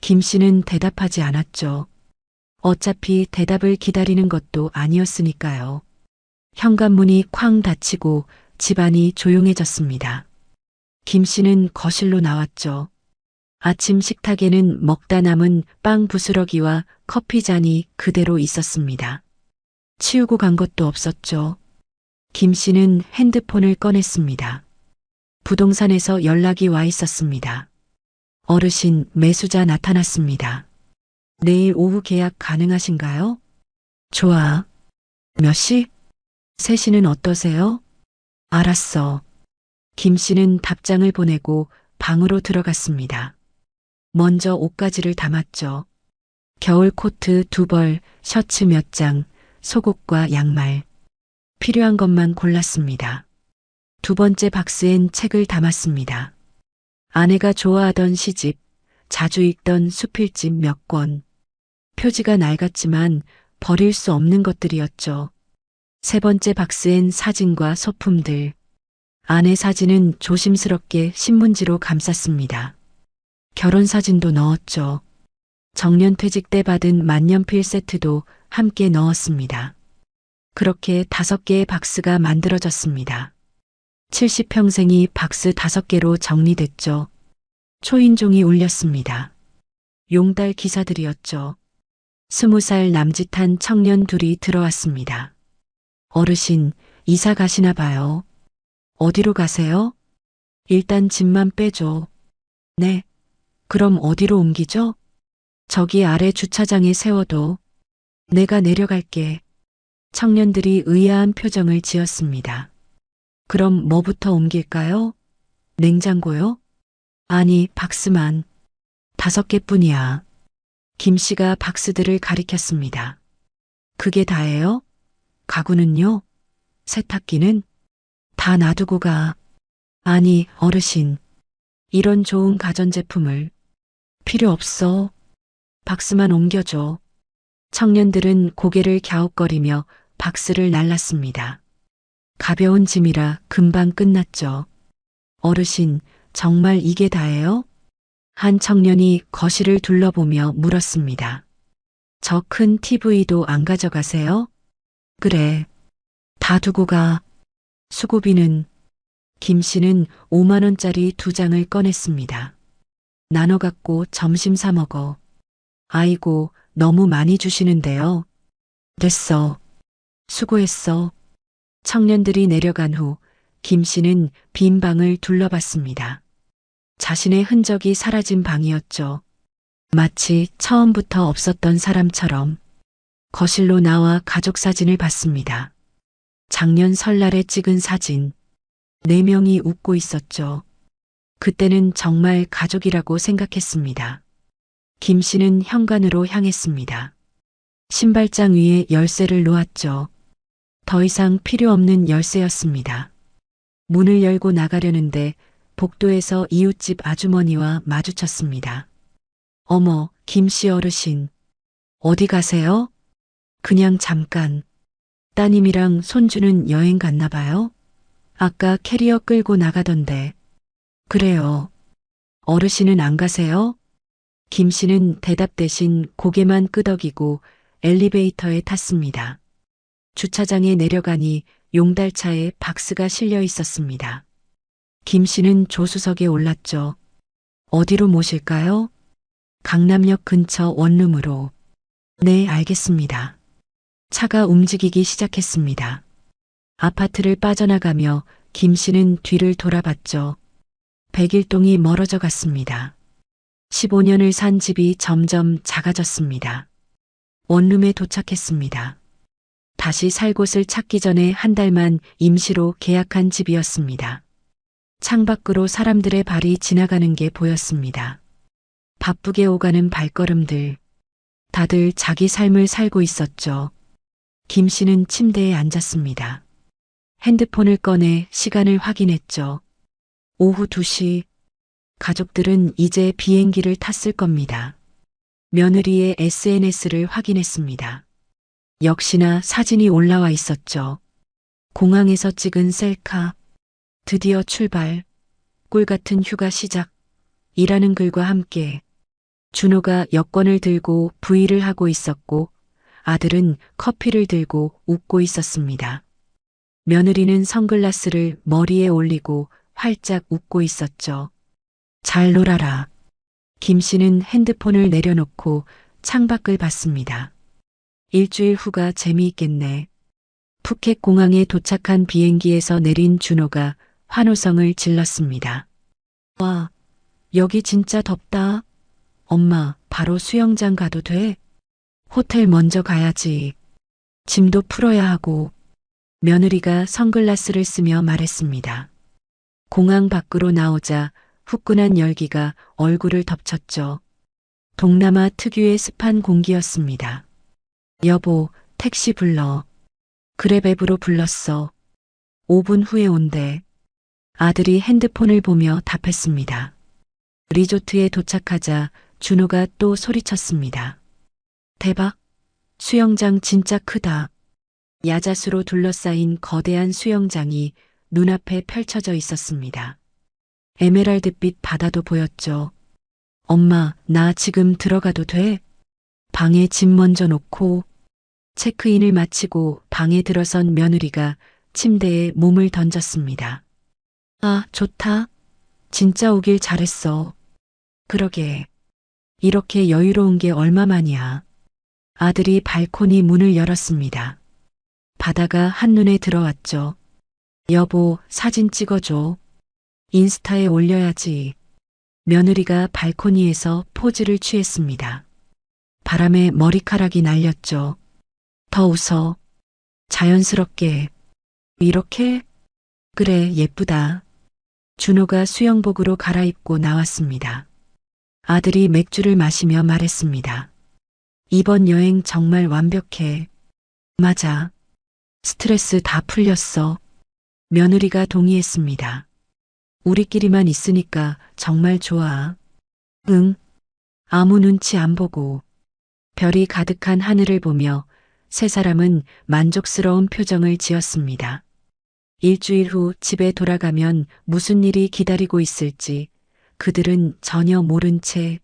김 씨는 대답하지 않았죠. 어차피 대답을 기다리는 것도 아니었으니까요. 현관문이 쾅 닫히고 집안이 조용해졌습니다. 김 씨는 거실로 나왔죠. 아침 식탁에는 먹다 남은 빵 부스러기와 커피 잔이 그대로 있었습니다. 치우고 간 것도 없었죠. 김 씨는 핸드폰을 꺼냈습니다. 부동산에서 연락이 와 있었습니다. 어르신, 매수자 나타났습니다. 내일 오후 계약 가능하신가요? 좋아. 몇 시? 3시는 어떠세요? 알았어. 김 씨는 답장을 보내고 방으로 들어갔습니다. 먼저 옷가지를 담았죠. 겨울 코트 2벌, 셔츠 몇 장, 속옷과 양말. 필요한 것만 골랐습니다. 2번째 박스엔 책을 담았습니다. 아내가 좋아하던 시집, 자주 읽던 수필집 몇 권. 표지가 낡았지만 버릴 수 없는 것들이었죠. 세 번째 박스엔 사진과 소품들. 아내 사진은 조심스럽게 신문지로 감쌌습니다. 결혼 사진도 넣었죠. 정년퇴직 때 받은 만년필 세트도 함께 넣었습니다. 그렇게 5개의 박스가 만들어졌습니다. 70평생이 박스 5개로 정리됐죠. 초인종이 울렸습니다. 용달 기사들이었죠. 20살 남짓한 청년 둘이 들어왔습니다. 어르신, 이사 가시나 봐요. 어디로 가세요? 일단 짐만 빼줘. 네. 그럼 어디로 옮기죠? 저기 아래 주차장에 세워둬. 내가 내려갈게. 청년들이 의아한 표정을 지었습니다. 그럼 뭐부터 옮길까요? 냉장고요? 아니, 박스만. 5개뿐이야. 김 씨가 박스들을 가리켰습니다. 그게 다예요? 가구는요? 세탁기는? 다 놔두고 가. 아니, 어르신. 이런 좋은 가전제품을. 필요 없어. 박스만 옮겨줘. 청년들은 고개를 갸웃거리며 박스를 날랐습니다. 가벼운 짐이라 금방 끝났죠. 어르신, 정말 이게 다예요? 한 청년이 거실을 둘러보며 물었습니다. 저 큰 TV도 안 가져가세요? 그래. 다 두고 가. 수고비는? 김 씨는 5만 원짜리 2장을 꺼냈습니다. 나눠 갖고 점심 사 먹어. 아이고, 너무 많이 주시는데요. 됐어. 수고했어. 청년들이 내려간 후 김 씨는 빈 방을 둘러봤습니다. 자신의 흔적이 사라진 방이었죠. 마치 처음부터 없었던 사람처럼. 거실로 나와 가족 사진을 봤습니다. 작년 설날에 찍은 사진. 4명이 웃고 있었죠. 그때는 정말 가족이라고 생각했습니다. 김 씨는 현관으로 향했습니다. 신발장 위에 열쇠를 놓았죠. 더 이상 필요 없는 열쇠였습니다. 문을 열고 나가려는데 복도에서 이웃집 아주머니와 마주쳤습니다. 어머, 김 씨 어르신. 어디 가세요? 그냥 잠깐. 따님이랑 손주는 여행 갔나 봐요? 아까 캐리어 끌고 나가던데. 그래요. 어르신은 안 가세요? 김 씨는 대답 대신 고개만 끄덕이고 엘리베이터에 탔습니다. 주차장에 내려가니 용달차에 박스가 실려 있었습니다. 김 씨는 조수석에 올랐죠. 어디로 모실까요? 강남역 근처 원룸으로. 네, 알겠습니다. 차가 움직이기 시작했습니다. 아파트를 빠져나가며 김 씨는 뒤를 돌아봤죠. 백일동이 멀어져 갔습니다. 15년을 산 집이 점점 작아졌습니다. 원룸에 도착했습니다. 다시 살 곳을 찾기 전에 한 달만 임시로 계약한 집이었습니다. 창밖으로 사람들의 발이 지나가는 게 보였습니다. 바쁘게 오가는 발걸음들. 다들 자기 삶을 살고 있었죠. 김 씨는 침대에 앉았습니다. 핸드폰을 꺼내 시간을 확인했죠. 오후 2시. 가족들은 이제 비행기를 탔을 겁니다. 며느리의 SNS를 확인했습니다. 역시나 사진이 올라와 있었죠. 공항에서 찍은 셀카. 드디어 출발. 꿀 같은 휴가 시작. 이라는 글과 함께 준호가 여권을 들고 브이를 하고 있었고 아들은 커피를 들고 웃고 있었습니다. 며느리는 선글라스를 머리에 올리고 활짝 웃고 있었죠. 잘 놀아라. 김 씨는 핸드폰을 내려놓고 창밖을 봤습니다. 일주일 후가 재미있겠네. 푸켓 공항에 도착한 비행기에서 내린 준호가 환호성을 질렀습니다. 와, 여기 진짜 덥다. 엄마, 바로 수영장 가도 돼? 호텔 먼저 가야지. 짐도 풀어야 하고. 며느리가 선글라스를 쓰며 말했습니다. 공항 밖으로 나오자 후끈한 열기가 얼굴을 덮쳤죠. 동남아 특유의 습한 공기였습니다. 여보, 택시 불러. 그랩앱으로 불렀어. 5분 후에 온대. 아들이 핸드폰을 보며 답했습니다. 리조트에 도착하자 준호가 또 소리쳤습니다. 대박! 수영장 진짜 크다. 야자수로 둘러싸인 거대한 수영장이 눈앞에 펼쳐져 있었습니다. 에메랄드빛 바다도 보였죠. 엄마, 나 지금 들어가도 돼? 방에 짐 먼저 놓고 체크인을 마치고 방에 들어선 며느리가 침대에 몸을 던졌습니다. 아, 좋다. 진짜 오길 잘했어. 그러게. 이렇게 여유로운 게 얼마만이야. 아들이 발코니 문을 열었습니다. 바다가 한눈에 들어왔죠. 여보, 사진 찍어줘. 인스타에 올려야지. 며느리가 발코니에서 포즈를 취했습니다. 바람에 머리카락이 날렸죠. 더 웃어. 자연스럽게. 이렇게? 그래, 예쁘다. 준호가 수영복으로 갈아입고 나왔습니다. 아들이 맥주를 마시며 말했습니다. 이번 여행 정말 완벽해. 맞아. 스트레스 다 풀렸어. 며느리가 동의했습니다. 우리끼리만 있으니까 정말 좋아. 응. 아무 눈치 안 보고. 별이 가득한 하늘을 보며 세 사람은 만족스러운 표정을 지었습니다. 일주일 후 집에 돌아가면 무슨 일이 기다리고 있을지 그들은 전혀 모른 채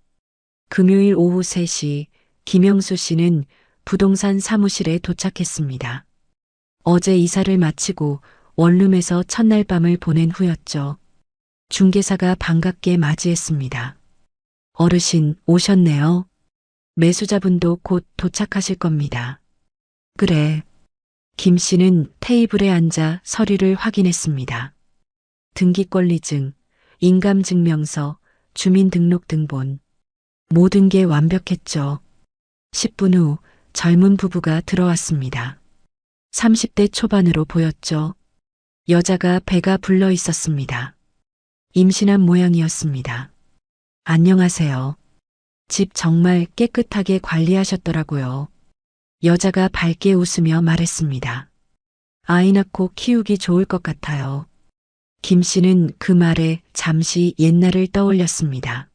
금요일 오후 3시 김영수 씨는 부동산 사무실에 도착했습니다. 어제 이사를 마치고 원룸에서 첫날 밤을 보낸 후였죠. 중개사가 반갑게 맞이했습니다. 어르신 오셨네요. 매수자분도 곧 도착하실 겁니다. 그래. 김 씨는 테이블에 앉아 서류를 확인했습니다. 등기권리증, 인감증명서, 주민등록등본. 모든 게 완벽했죠. 10분 후 젊은 부부가 들어왔습니다. 30대 초반으로 보였죠. 여자가 배가 불러 있었습니다. 임신한 모양이었습니다. 안녕하세요. 집 정말 깨끗하게 관리하셨더라고요. 여자가 밝게 웃으며 말했습니다. 아이 낳고 키우기 좋을 것 같아요. 김 씨는 그 말에 잠시 옛날을 떠올렸습니다.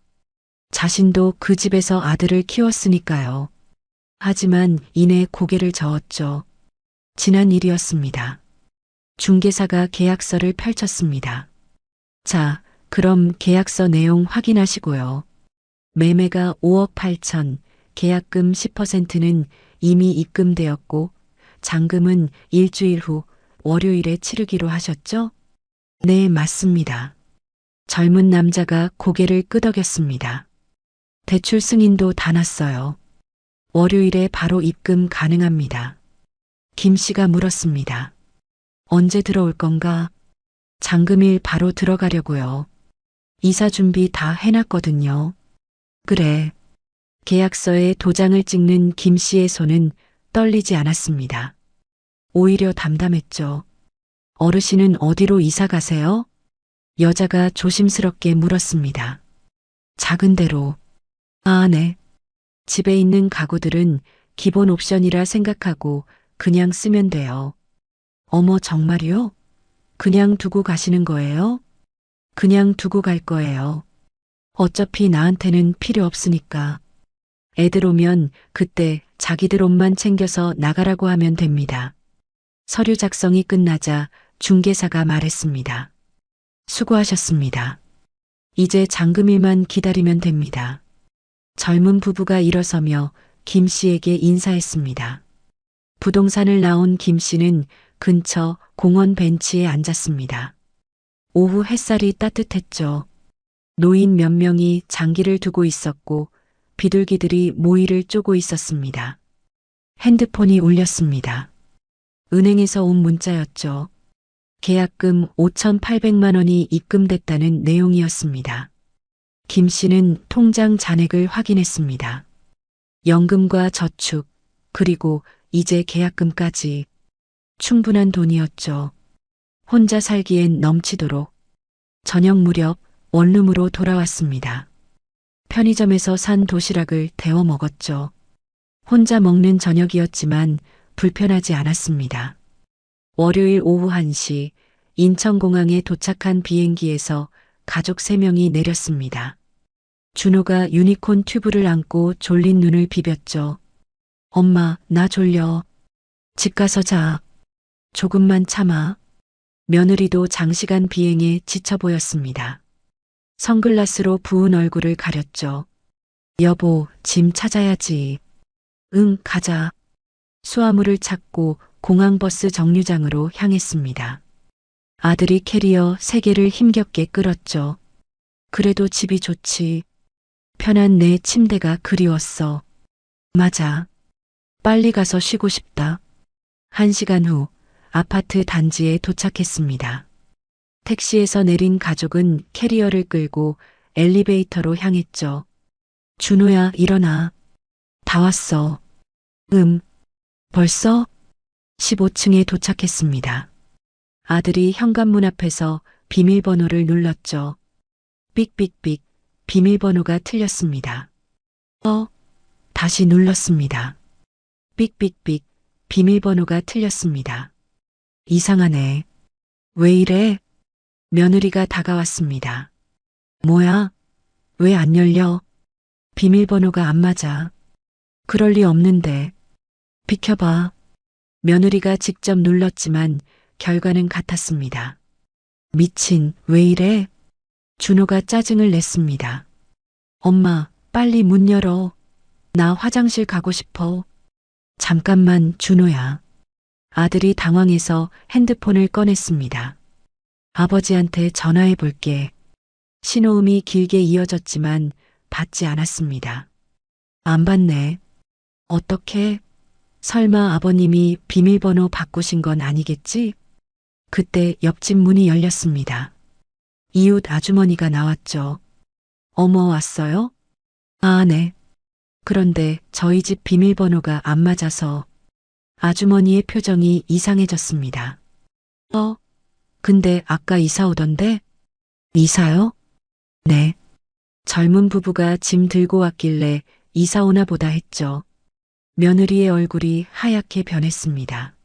자신도 그 집에서 아들을 키웠으니까요. 하지만 이내 고개를 저었죠. 지난 일이었습니다. 중개사가 계약서를 펼쳤습니다. 자, 그럼 계약서 내용 확인하시고요. 매매가 5억 8천, 계약금 10%는 이미 입금되었고 잔금은 일주일 후 월요일에 치르기로 하셨죠? 네, 맞습니다. 젊은 남자가 고개를 끄덕였습니다. 대출 승인도 다 났어요. 월요일에 바로 입금 가능합니다. 김 씨가 물었습니다. 언제 들어올 건가? 잔금일 바로 들어가려고요. 이사 준비 다 해놨거든요. 그래. 계약서에 도장을 찍는 김 씨의 손은 떨리지 않았습니다. 오히려 담담했죠. 어르신은 어디로 이사 가세요? 여자가 조심스럽게 물었습니다. 작은 데로. 아, 네. 집에 있는 가구들은 기본 옵션이라 생각하고 그냥 쓰면 돼요. 어머, 정말요? 그냥 두고 가시는 거예요? 그냥 두고 갈 거예요. 어차피 나한테는 필요 없으니까. 애들 오면 그때 자기들 옷만 챙겨서 나가라고 하면 됩니다. 서류 작성이 끝나자 중개사가 말했습니다. 수고하셨습니다. 이제 잔금일만 기다리면 됩니다. 젊은 부부가 일어서며 김 씨에게 인사했습니다. 부동산을 나온 김 씨는 근처 공원 벤치에 앉았습니다. 오후 햇살이 따뜻했죠. 노인 몇 명이 장기를 두고 있었고 비둘기들이 모이를 쪼고 있었습니다. 핸드폰이 울렸습니다. 은행에서 온 문자였죠. 계약금 5,800만 원이 입금됐다는 내용이었습니다. 김 씨는 통장 잔액을 확인했습니다. 연금과 저축, 그리고 이제 계약금까지 충분한 돈이었죠. 혼자 살기엔 넘치도록. 저녁 무렵 원룸으로 돌아왔습니다. 편의점에서 산 도시락을 데워 먹었죠. 혼자 먹는 저녁이었지만 불편하지 않았습니다. 월요일 오후 1시 인천공항에 도착한 비행기에서 가족 3명이 내렸습니다. 준호가 유니콘 튜브를 안고 졸린 눈을 비볐죠. 엄마, 나 졸려. 집 가서 자. 조금만 참아. 며느리도 장시간 비행에 지쳐 보였습니다. 선글라스로 부은 얼굴을 가렸죠. 여보, 짐 찾아야지. 응, 가자. 수화물을 찾고 공항버스 정류장으로 향했습니다. 아들이 캐리어 3개를 힘겹게 끌었죠. 그래도 집이 좋지. 편한 내 침대가 그리웠어. 맞아. 빨리 가서 쉬고 싶다. 1시간 후 아파트 단지에 도착했습니다. 택시에서 내린 가족은 캐리어를 끌고 엘리베이터로 향했죠. 준호야, 일어나. 다 왔어. 벌써? 15층에 도착했습니다. 아들이 현관문 앞에서 비밀번호를 눌렀죠. 삑삑삑, 비밀번호가 틀렸습니다. 다시 눌렀습니다. 삑삑삑, 비밀번호가 틀렸습니다. 이상하네. 왜 이래? 며느리가 다가왔습니다. 뭐야? 왜 안 열려? 비밀번호가 안 맞아. 그럴 리 없는데. 비켜봐. 며느리가 직접 눌렀지만 결과는 같았습니다. 미친, 왜 이래? 준호가 짜증을 냈습니다. 엄마, 빨리 문 열어. 나 화장실 가고 싶어. 잠깐만, 준호야. 아들이 당황해서 핸드폰을 꺼냈습니다. 아버지한테 전화해 볼게. 신호음이 길게 이어졌지만 받지 않았습니다. 안 받네. 어떻게? 설마 아버님이 비밀번호 바꾸신 건 아니겠지? 그때 옆집 문이 열렸습니다. 이웃 아주머니가 나왔죠. 어머, 왔어요? 아, 네. 그런데 저희 집 비밀번호가 안 맞아서 아주머니의 표정이 이상해졌습니다. 근데 아까 이사 오던데? 이사요? 네. 젊은 부부가 짐 들고 왔길래 이사 오나 보다 했죠. 며느리의 얼굴이 하얗게 변했습니다.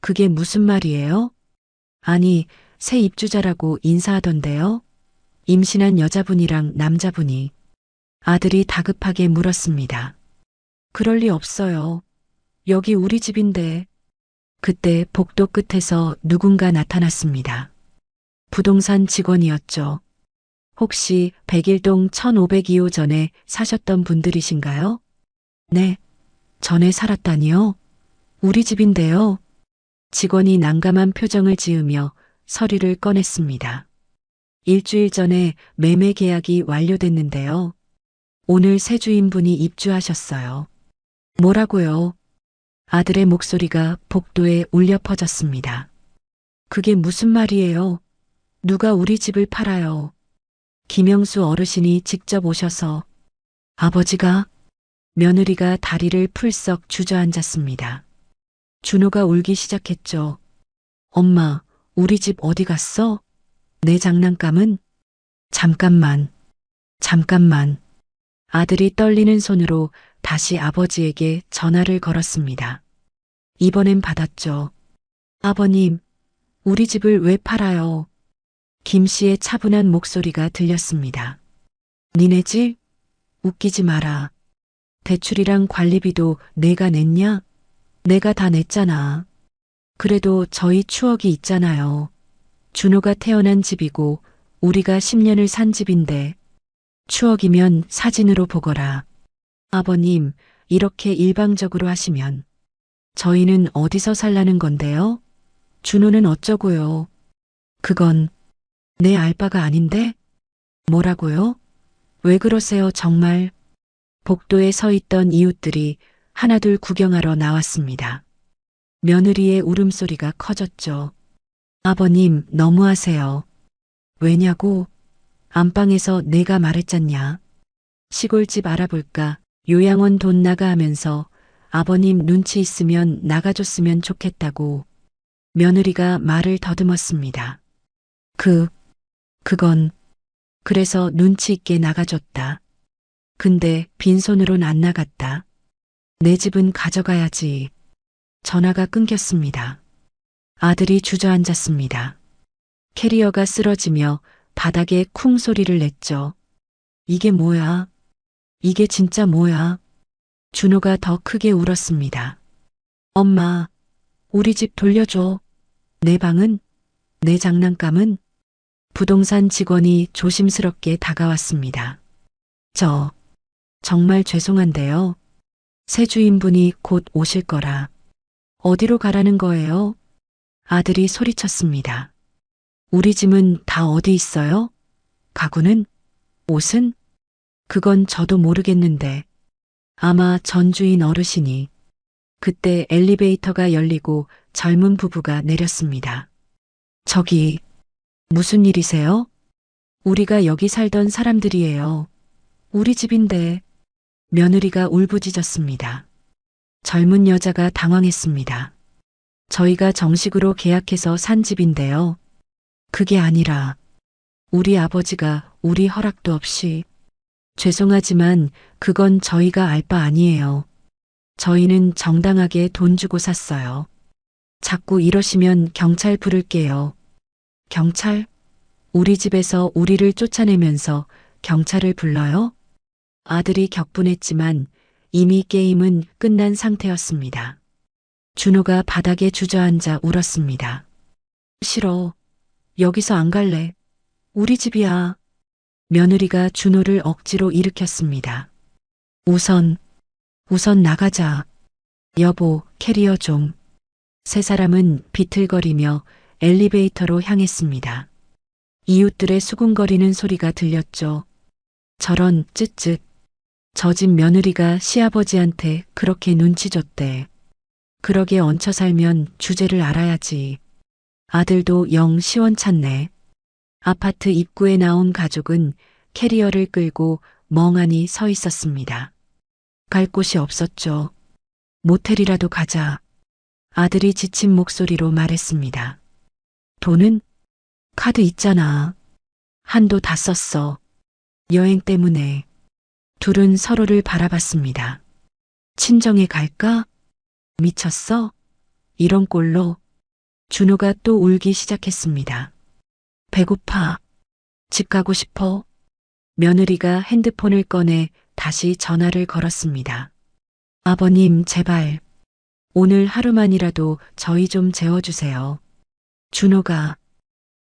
그게 무슨 말이에요? 아니, 새 입주자라고 인사하던데요? 임신한 여자분이랑 남자분이. 아들이 다급하게 물었습니다. 그럴 리 없어요. 여기 우리 집인데. 그때 복도 끝에서 누군가 나타났습니다. 부동산 직원이었죠. 혹시 101동 1502호 전에 사셨던 분들이신가요? 네. 전에 살았다니요? 우리 집인데요. 직원이 난감한 표정을 지으며 서류를 꺼냈습니다. 일주일 전에 매매 계약이 완료됐는데요. 오늘 새 주인분이 입주하셨어요. 뭐라고요? 아들의 목소리가 복도에 울려 퍼졌습니다. 그게 무슨 말이에요? 누가 우리 집을 팔아요? 김영수 어르신이 직접 오셔서. 아버지가? 며느리가 다리를 풀썩 주저앉았습니다. 준호가 울기 시작했죠. 엄마, 우리 집 어디 갔어? 내 장난감은? 잠깐만. 아들이 떨리는 손으로 다시 아버지에게 전화를 걸었습니다. 이번엔 받았죠. 아버님, 우리 집을 왜 팔아요? 김 씨의 차분한 목소리가 들렸습니다. 니네 집? 웃기지 마라. 대출이랑 관리비도 내가 냈냐? 내가 다 냈잖아. 그래도 저희 추억이 있잖아요. 준호가 태어난 집이고 우리가 10년을 산 집인데 추억이면 사진으로 보거라. 아버님, 이렇게 일방적으로 하시면 저희는 어디서 살라는 건데요? 준호는 어쩌고요? 그건 내 알 바가 아닌데? 뭐라고요? 왜 그러세요, 정말? 복도에 서 있던 이웃들이 하나둘 구경하러 나왔습니다. 며느리의 울음소리가 커졌죠. 아버님, 너무하세요. 왜냐고? 안방에서 내가 말했잖냐. 시골집 알아볼까? 요양원 돈 나가 하면서 아버님 눈치 있으면 나가줬으면 좋겠다고. 며느리가 말을 더듬었습니다. 그건 그래서 눈치 있게 나가줬다. 근데 빈손으론 안 나갔다. 내 집은 가져가야지. 전화가 끊겼습니다. 아들이 주저앉았습니다. 캐리어가 쓰러지며 바닥에 쿵 소리를 냈죠. 이게 뭐야? 이게 진짜 뭐야? 준호가 더 크게 울었습니다. 엄마, 우리 집 돌려줘. 내 방은? 내 장난감은? 부동산 직원이 조심스럽게 다가왔습니다. 정말 죄송한데요. 새 주인분이 곧 오실 거라. 어디로 가라는 거예요? 아들이 소리쳤습니다. 우리 짐은 다 어디 있어요? 가구는? 옷은? 그건 저도 모르겠는데. 아마 전 주인 어르신이. 그때 엘리베이터가 열리고 젊은 부부가 내렸습니다. 저기, 무슨 일이세요? 우리가 여기 살던 사람들이에요. 우리 집인데. 며느리가 울부짖었습니다. 젊은 여자가 당황했습니다. 저희가 정식으로 계약해서 산 집인데요. 그게 아니라 우리 아버지가 우리 허락도 없이. 죄송하지만 그건 저희가 알 바 아니에요. 저희는 정당하게 돈 주고 샀어요. 자꾸 이러시면 경찰 부를게요. 경찰? 우리 집에서 우리를 쫓아내면서 경찰을 불러요? 아들이 격분했지만 이미 게임은 끝난 상태였습니다. 준호가 바닥에 주저앉아 울었습니다. 싫어. 여기서 안 갈래. 우리 집이야. 며느리가 준호를 억지로 일으켰습니다. 우선 나가자. 여보, 캐리어 좀. 세 사람은 비틀거리며 엘리베이터로 향했습니다. 이웃들의 수군거리는 소리가 들렸죠. 저런 쯧쯧. 저 집 며느리가 시아버지한테 그렇게 눈치 줬대. 그러게 얹혀 살면 주제를 알아야지. 아들도 영 시원찮네. 아파트 입구에 나온 가족은 캐리어를 끌고 멍하니 서 있었습니다. 갈 곳이 없었죠. 모텔이라도 가자. 아들이 지친 목소리로 말했습니다. 돈은? 카드 있잖아. 한도 다 썼어. 여행 때문에. 둘은 서로를 바라봤습니다. 친정에 갈까? 미쳤어? 이런 꼴로. 준호가 또 울기 시작했습니다. 배고파. 집 가고 싶어. 며느리가 핸드폰을 꺼내 다시 전화를 걸었습니다. 아버님, 제발. 오늘 하루만이라도 저희 좀 재워주세요.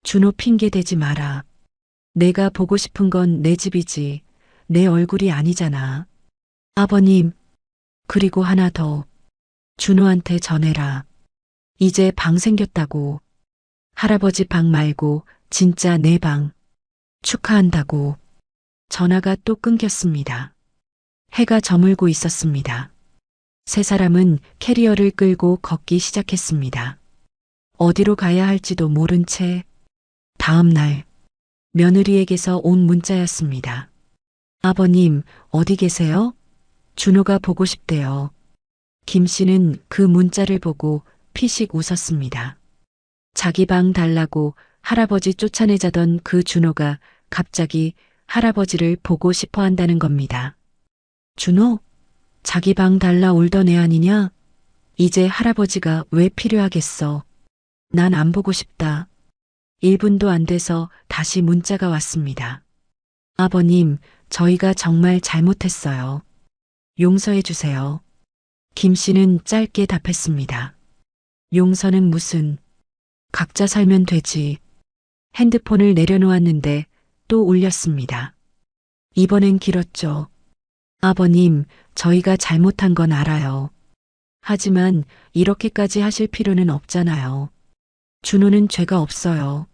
준호 핑계 대지 마라. 내가 보고 싶은 건 내 집이지. 내 얼굴이 아니잖아. 아버님, 그리고 하나 더. 준호한테 전해라. 이제 방 생겼다고. 할아버지 방 말고 진짜 내 방. 축하한다고. 전화가 또 끊겼습니다. 해가 저물고 있었습니다. 세 사람은 캐리어를 끌고 걷기 시작했습니다. 어디로 가야 할지도 모른 채. 다음 날, 며느리에게서 온 문자였습니다. 아버님, 어디 계세요? 준호가 보고 싶대요. 김 씨는 그 문자를 보고 피식 웃었습니다. 자기 방 달라고 할아버지 쫓아내자던 그 준호가 갑자기 할아버지를 보고 싶어 한다는 겁니다. 준호? 자기 방 달라 울던 애 아니냐? 이제 할아버지가 왜 필요하겠어? 난 안 보고 싶다. 1분도 안 돼서 다시 문자가 왔습니다. 아버님, 저희가 정말 잘못했어요. 용서해 주세요. 김 씨는 짧게 답했습니다. 용서는 무슨. 각자 살면 되지. 핸드폰을 내려놓았는데 또 울렸습니다. 이번엔 길었죠. 아버님, 저희가 잘못한 건 알아요. 하지만 이렇게까지 하실 필요는 없잖아요. 준호는 죄가 없어요.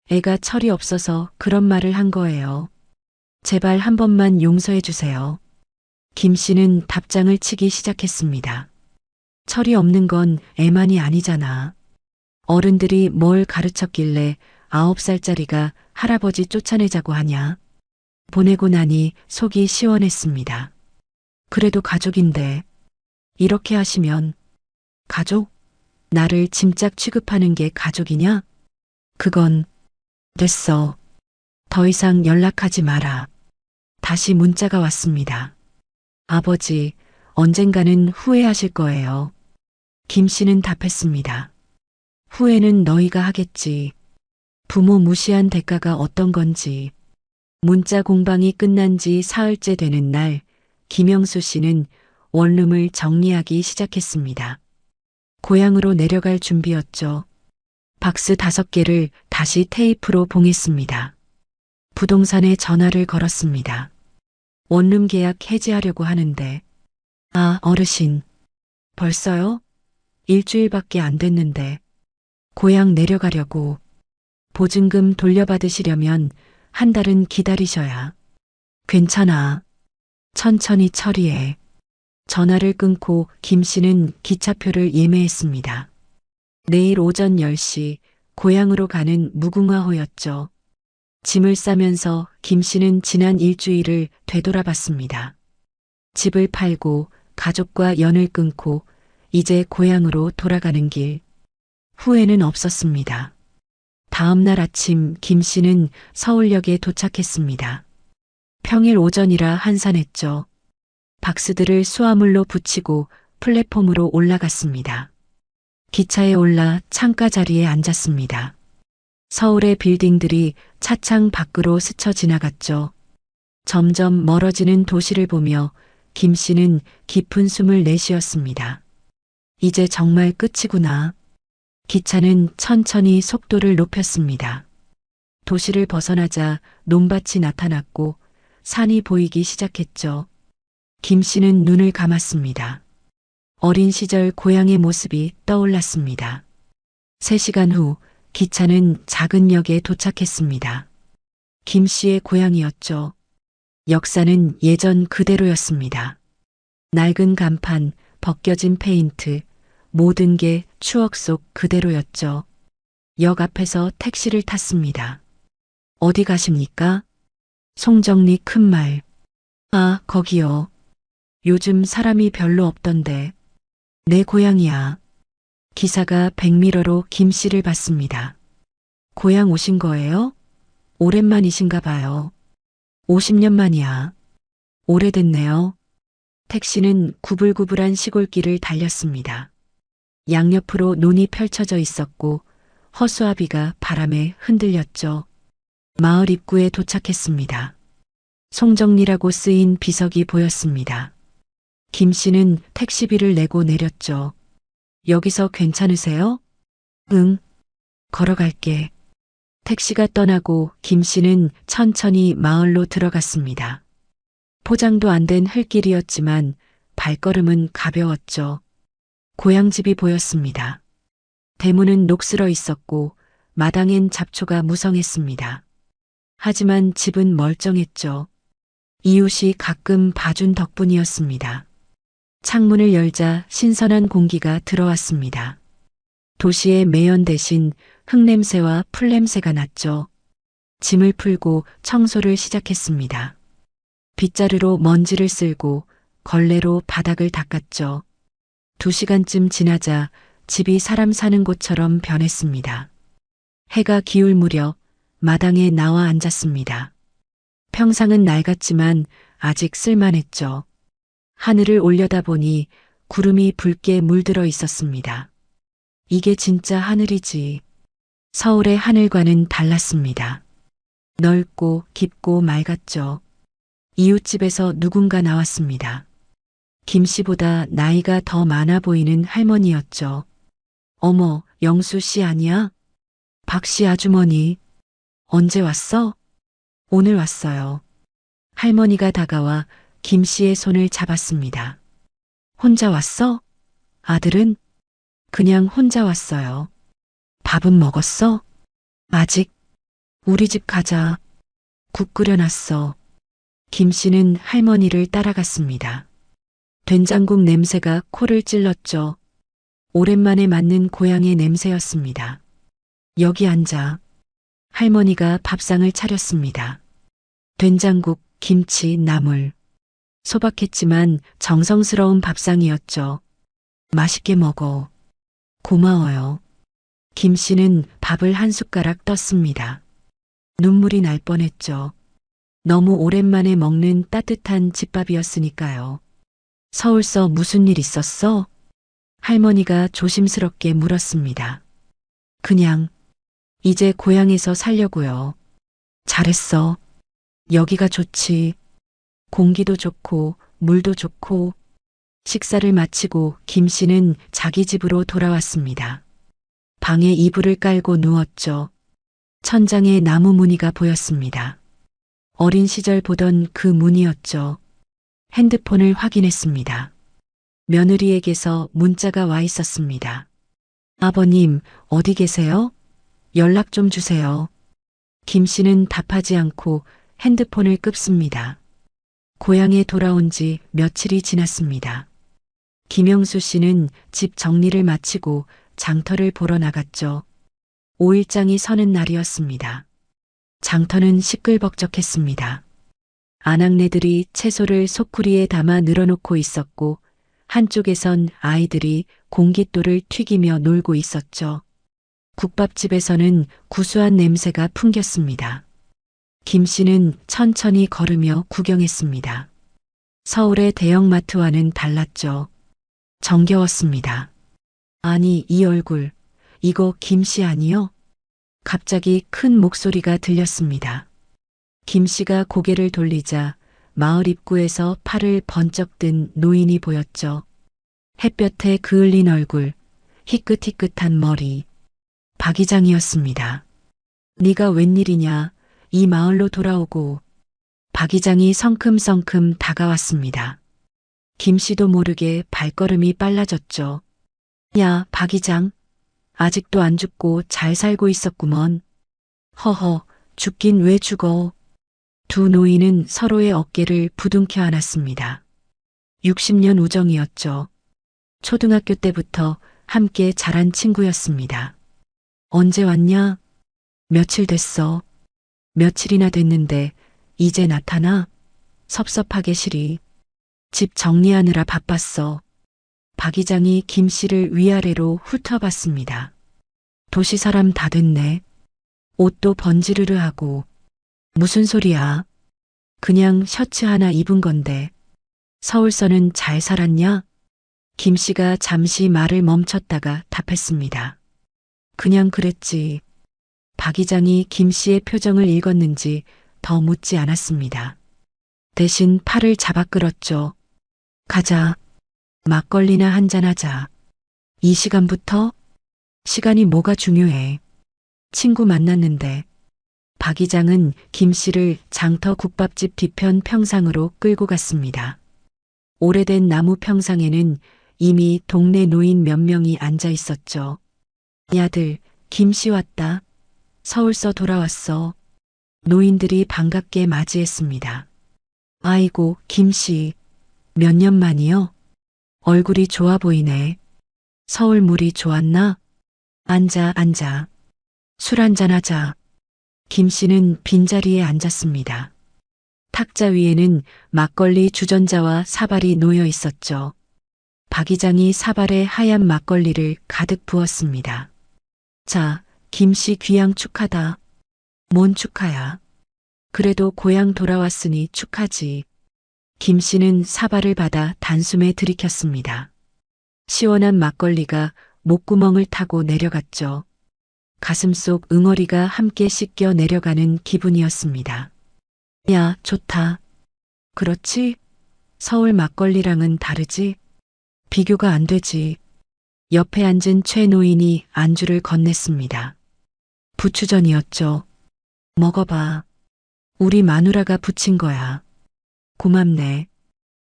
애가 철이 없어서 그런 말을 한 거예요. 제발 한 번만 용서해 주세요. 김 씨는 답장을 치기 시작했습니다. 철이 없는 건 애만이 아니잖아. 어른들이 뭘 가르쳤길래 9살짜리가 할아버지 쫓아내자고 하냐. 보내고 나니 속이 시원했습니다. 그래도 가족인데 이렇게 하시면. 가족? 나를 짐짝 취급하는 게 가족이냐? 그건. 됐어. 더 이상 연락하지 마라. 다시 문자가 왔습니다. 아버지, 언젠가는 후회하실 거예요. 김 씨는 답했습니다. 후회는 너희가 하겠지. 부모 무시한 대가가 어떤 건지. 문자 공방이 끝난 지 사흘째 되는 날, 김영수 씨는 원룸을 정리하기 시작했습니다. 고향으로 내려갈 준비였죠. 박스 5개를 다시 테이프로 봉했습니다. 부동산에 전화를 걸었습니다. 원룸 계약 해지하려고 하는데, 아, 어르신. 벌써요? 일주일밖에 안 됐는데. 고향 내려가려고. 보증금 돌려받으시려면 한 달은 기다리셔야. 괜찮아. 천천히 처리해. 전화를 끊고 김 씨는 기차표를 예매했습니다. 내일 오전 10시 고향으로 가는 무궁화호였죠. 짐을 싸면서 김 씨는 지난 일주일을 되돌아봤습니다. 집을 팔고 가족과 연을 끊고 이제 고향으로 돌아가는 길. 후회는 없었습니다. 다음 날 아침 김 씨는 서울역에 도착했습니다. 평일 오전이라 한산했죠. 박스들을 수화물로 붙이고 플랫폼으로 올라갔습니다. 기차에 올라 창가 자리에 앉았습니다. 서울의 빌딩들이 차창 밖으로 스쳐 지나갔죠. 점점 멀어지는 도시를 보며 김 씨는 깊은 숨을 내쉬었습니다. 이제 정말 끝이구나. 기차는 천천히 속도를 높였습니다. 도시를 벗어나자 논밭이 나타났고 산이 보이기 시작했죠. 김 씨는 눈을 감았습니다. 어린 시절 고향의 모습이 떠올랐습니다. 3시간 후 기차는 작은 역에 도착했습니다. 김 씨의 고향이었죠. 역사는 예전 그대로였습니다. 낡은 간판, 벗겨진 페인트, 모든 게 추억 속 그대로였죠. 역 앞에서 택시를 탔습니다. 어디 가십니까? 송정리 큰 말. 아, 거기요. 요즘 사람이 별로 없던데. 내 고향이야. 기사가 백미러로 김 씨를 봤습니다. 고향 오신 거예요? 오랜만이신가 봐요. 50년 만이야. 오래됐네요. 택시는 구불구불한 시골길을 달렸습니다. 양옆으로 논이 펼쳐져 있었고 허수아비가 바람에 흔들렸죠. 마을 입구에 도착했습니다. 송정리라고 쓰인 비석이 보였습니다. 김 씨는 택시비를 내고 내렸죠. 여기서 괜찮으세요? 응. 걸어갈게. 택시가 떠나고 김 씨는 천천히 마을로 들어갔습니다. 포장도 안 된 흙길이었지만 발걸음은 가벼웠죠. 고향집이 보였습니다. 대문은 녹슬어 있었고 마당엔 잡초가 무성했습니다. 하지만 집은 멀쩡했죠. 이웃이 가끔 봐준 덕분이었습니다. 창문을 열자 신선한 공기가 들어왔습니다. 도시의 매연 대신 흙냄새와 풀냄새가 났죠. 짐을 풀고 청소를 시작했습니다. 빗자루로 먼지를 쓸고 걸레로 바닥을 닦았죠. 2시간쯤 지나자 집이 사람 사는 곳처럼 변했습니다. 해가 기울 무렵 마당에 나와 앉았습니다. 평상은 낡았지만 아직 쓸만했죠. 하늘을 올려다보니 구름이 붉게 물들어 있었습니다. 이게 진짜 하늘이지. 서울의 하늘과는 달랐습니다. 넓고 깊고 맑았죠. 이웃집에서 누군가 나왔습니다. 김 씨보다 나이가 더 많아 보이는 할머니였죠. 어머, 영수 씨 아니야? 박 씨 아주머니. 언제 왔어? 오늘 왔어요. 할머니가 다가와 김 씨의 손을 잡았습니다. 혼자 왔어? 아들은? 그냥 혼자 왔어요. 밥은 먹었어? 아직. 우리 집 가자. 국 끓여놨어. 김 씨는 할머니를 따라갔습니다. 된장국 냄새가 코를 찔렀죠. 오랜만에 맡는 고향의 냄새였습니다. 여기 앉아. 할머니가 밥상을 차렸습니다. 된장국, 김치, 나물. 소박했지만 정성스러운 밥상이었죠. 맛있게 먹어. 고마워요. 김 씨는 밥을 한 숟가락 떴습니다. 눈물이 날 뻔했죠. 너무 오랜만에 먹는 따뜻한 집밥이었으니까요. 서울서 무슨 일 있었어? 할머니가 조심스럽게 물었습니다. 그냥 이제 고향에서 살려고요. 잘했어. 여기가 좋지. 공기도 좋고 물도 좋고 식사를 마치고 김 씨는 자기 집으로 돌아왔습니다. 방에 이불을 깔고 누웠죠. 천장에 나무 무늬가 보였습니다. 어린 시절 보던 그 무늬였죠. 핸드폰을 확인했습니다. 며느리에게서 문자가 와 있었습니다. 아버님, 어디 계세요? 연락 좀 주세요. 김 씨는 답하지 않고 핸드폰을 끄습니다. 고향에 돌아온 지 며칠이 지났습니다. 김영수 씨는 집 정리를 마치고 장터를 보러 나갔죠. 5일장이 서는 날이었습니다. 장터는 시끌벅적했습니다. 아낙네들이 채소를 소쿠리에 담아 늘어놓고 있었고 한쪽에선 아이들이 공깃돌을 튀기며 놀고 있었죠. 국밥집에서는 구수한 냄새가 풍겼습니다. 김 씨는 천천히 걸으며 구경했습니다. 서울의 대형마트와는 달랐죠. 정겨웠습니다. 아니, 이 얼굴, 이거 김 씨 아니요? 갑자기 큰 목소리가 들렸습니다. 김 씨가 고개를 돌리자 마을 입구에서 팔을 번쩍 든 노인이 보였죠. 햇볕에 그을린 얼굴, 희끗희끗한 머리. 박 이장이었습니다. 네가 웬일이냐, 이 마을로 돌아오고. 박 이장이 성큼성큼 다가왔습니다. 김 씨도 모르게 발걸음이 빨라졌죠. 야, 박 이장. 아직도 안 죽고 잘 살고 있었구먼. 허허, 죽긴 왜 죽어. 두 노인은 서로의 어깨를 부둥켜 안았습니다. 60년 우정이었죠. 초등학교 때부터 함께 자란 친구였습니다. 언제 왔냐? 며칠 됐어. 며칠이나 됐는데 이제 나타나? 섭섭하게 시리. 집 정리하느라 바빴어. 박 이장이 김 씨를 위아래로 훑어봤습니다. 도시 사람 다 됐네. 옷도 번지르르 하고. 무슨 소리야? 그냥 셔츠 하나 입은 건데. 서울서는 잘 살았냐? 김 씨가 잠시 말을 멈췄다가 답했습니다. 그냥 그랬지. 박 이장이 김 씨의 표정을 읽었는지 더 묻지 않았습니다. 대신 팔을 잡아 끌었죠. 가자. 막걸리나 한잔하자. 이 시간부터? 시간이 뭐가 중요해. 친구 만났는데. 박 이장은 김 씨를 장터 국밥집 뒤편 평상으로 끌고 갔습니다. 오래된 나무 평상에는 이미 동네 노인 몇 명이 앉아 있었죠. 야들, 김 씨 왔다. 서울서 돌아왔어. 노인들이 반갑게 맞이했습니다. 아이고, 김 씨. 몇 년 만이요? 얼굴이 좋아 보이네. 서울 물이 좋았나? 앉아. 술 한잔 하자. 김 씨는 빈자리에 앉았습니다. 탁자 위에는 막걸리 주전자와 사발이 놓여 있었죠. 박 이장이 사발에 하얀 막걸리를 가득 부었습니다. 자, 김 씨 귀향 축하다. 뭔 축하야? 그래도 고향 돌아왔으니 축하지. 김 씨는 사발을 받아 단숨에 들이켰습니다. 시원한 막걸리가 목구멍을 타고 내려갔죠. 가슴속 응어리가 함께 씻겨 내려가는 기분이었습니다. 야, 좋다. 그렇지? 서울 막걸리랑은 다르지? 비교가 안 되지. 옆에 앉은 최 노인이 안주를 건넸습니다. 부추전이었죠. 먹어봐. 우리 마누라가 부친 거야. 고맙네.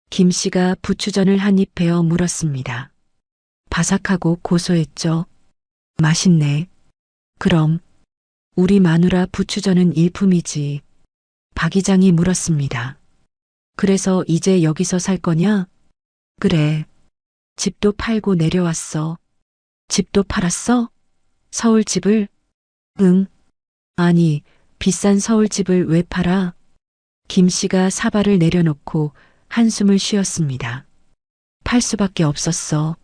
김 씨가 부추전을 한 입 베어 물었습니다. 바삭하고 고소했죠. 맛있네. 그럼 우리 마누라 부추전은 일품이지. 박 이장이 물었습니다. 그래서 이제 여기서 살 거냐? 그래. 집도 팔고 내려왔어. 집도 팔았어? 서울집을? 응. 아니, 비싼 서울집을 왜 팔아? 김 씨가 사발을 내려놓고 한숨을 쉬었습니다. 팔 수밖에 없었어.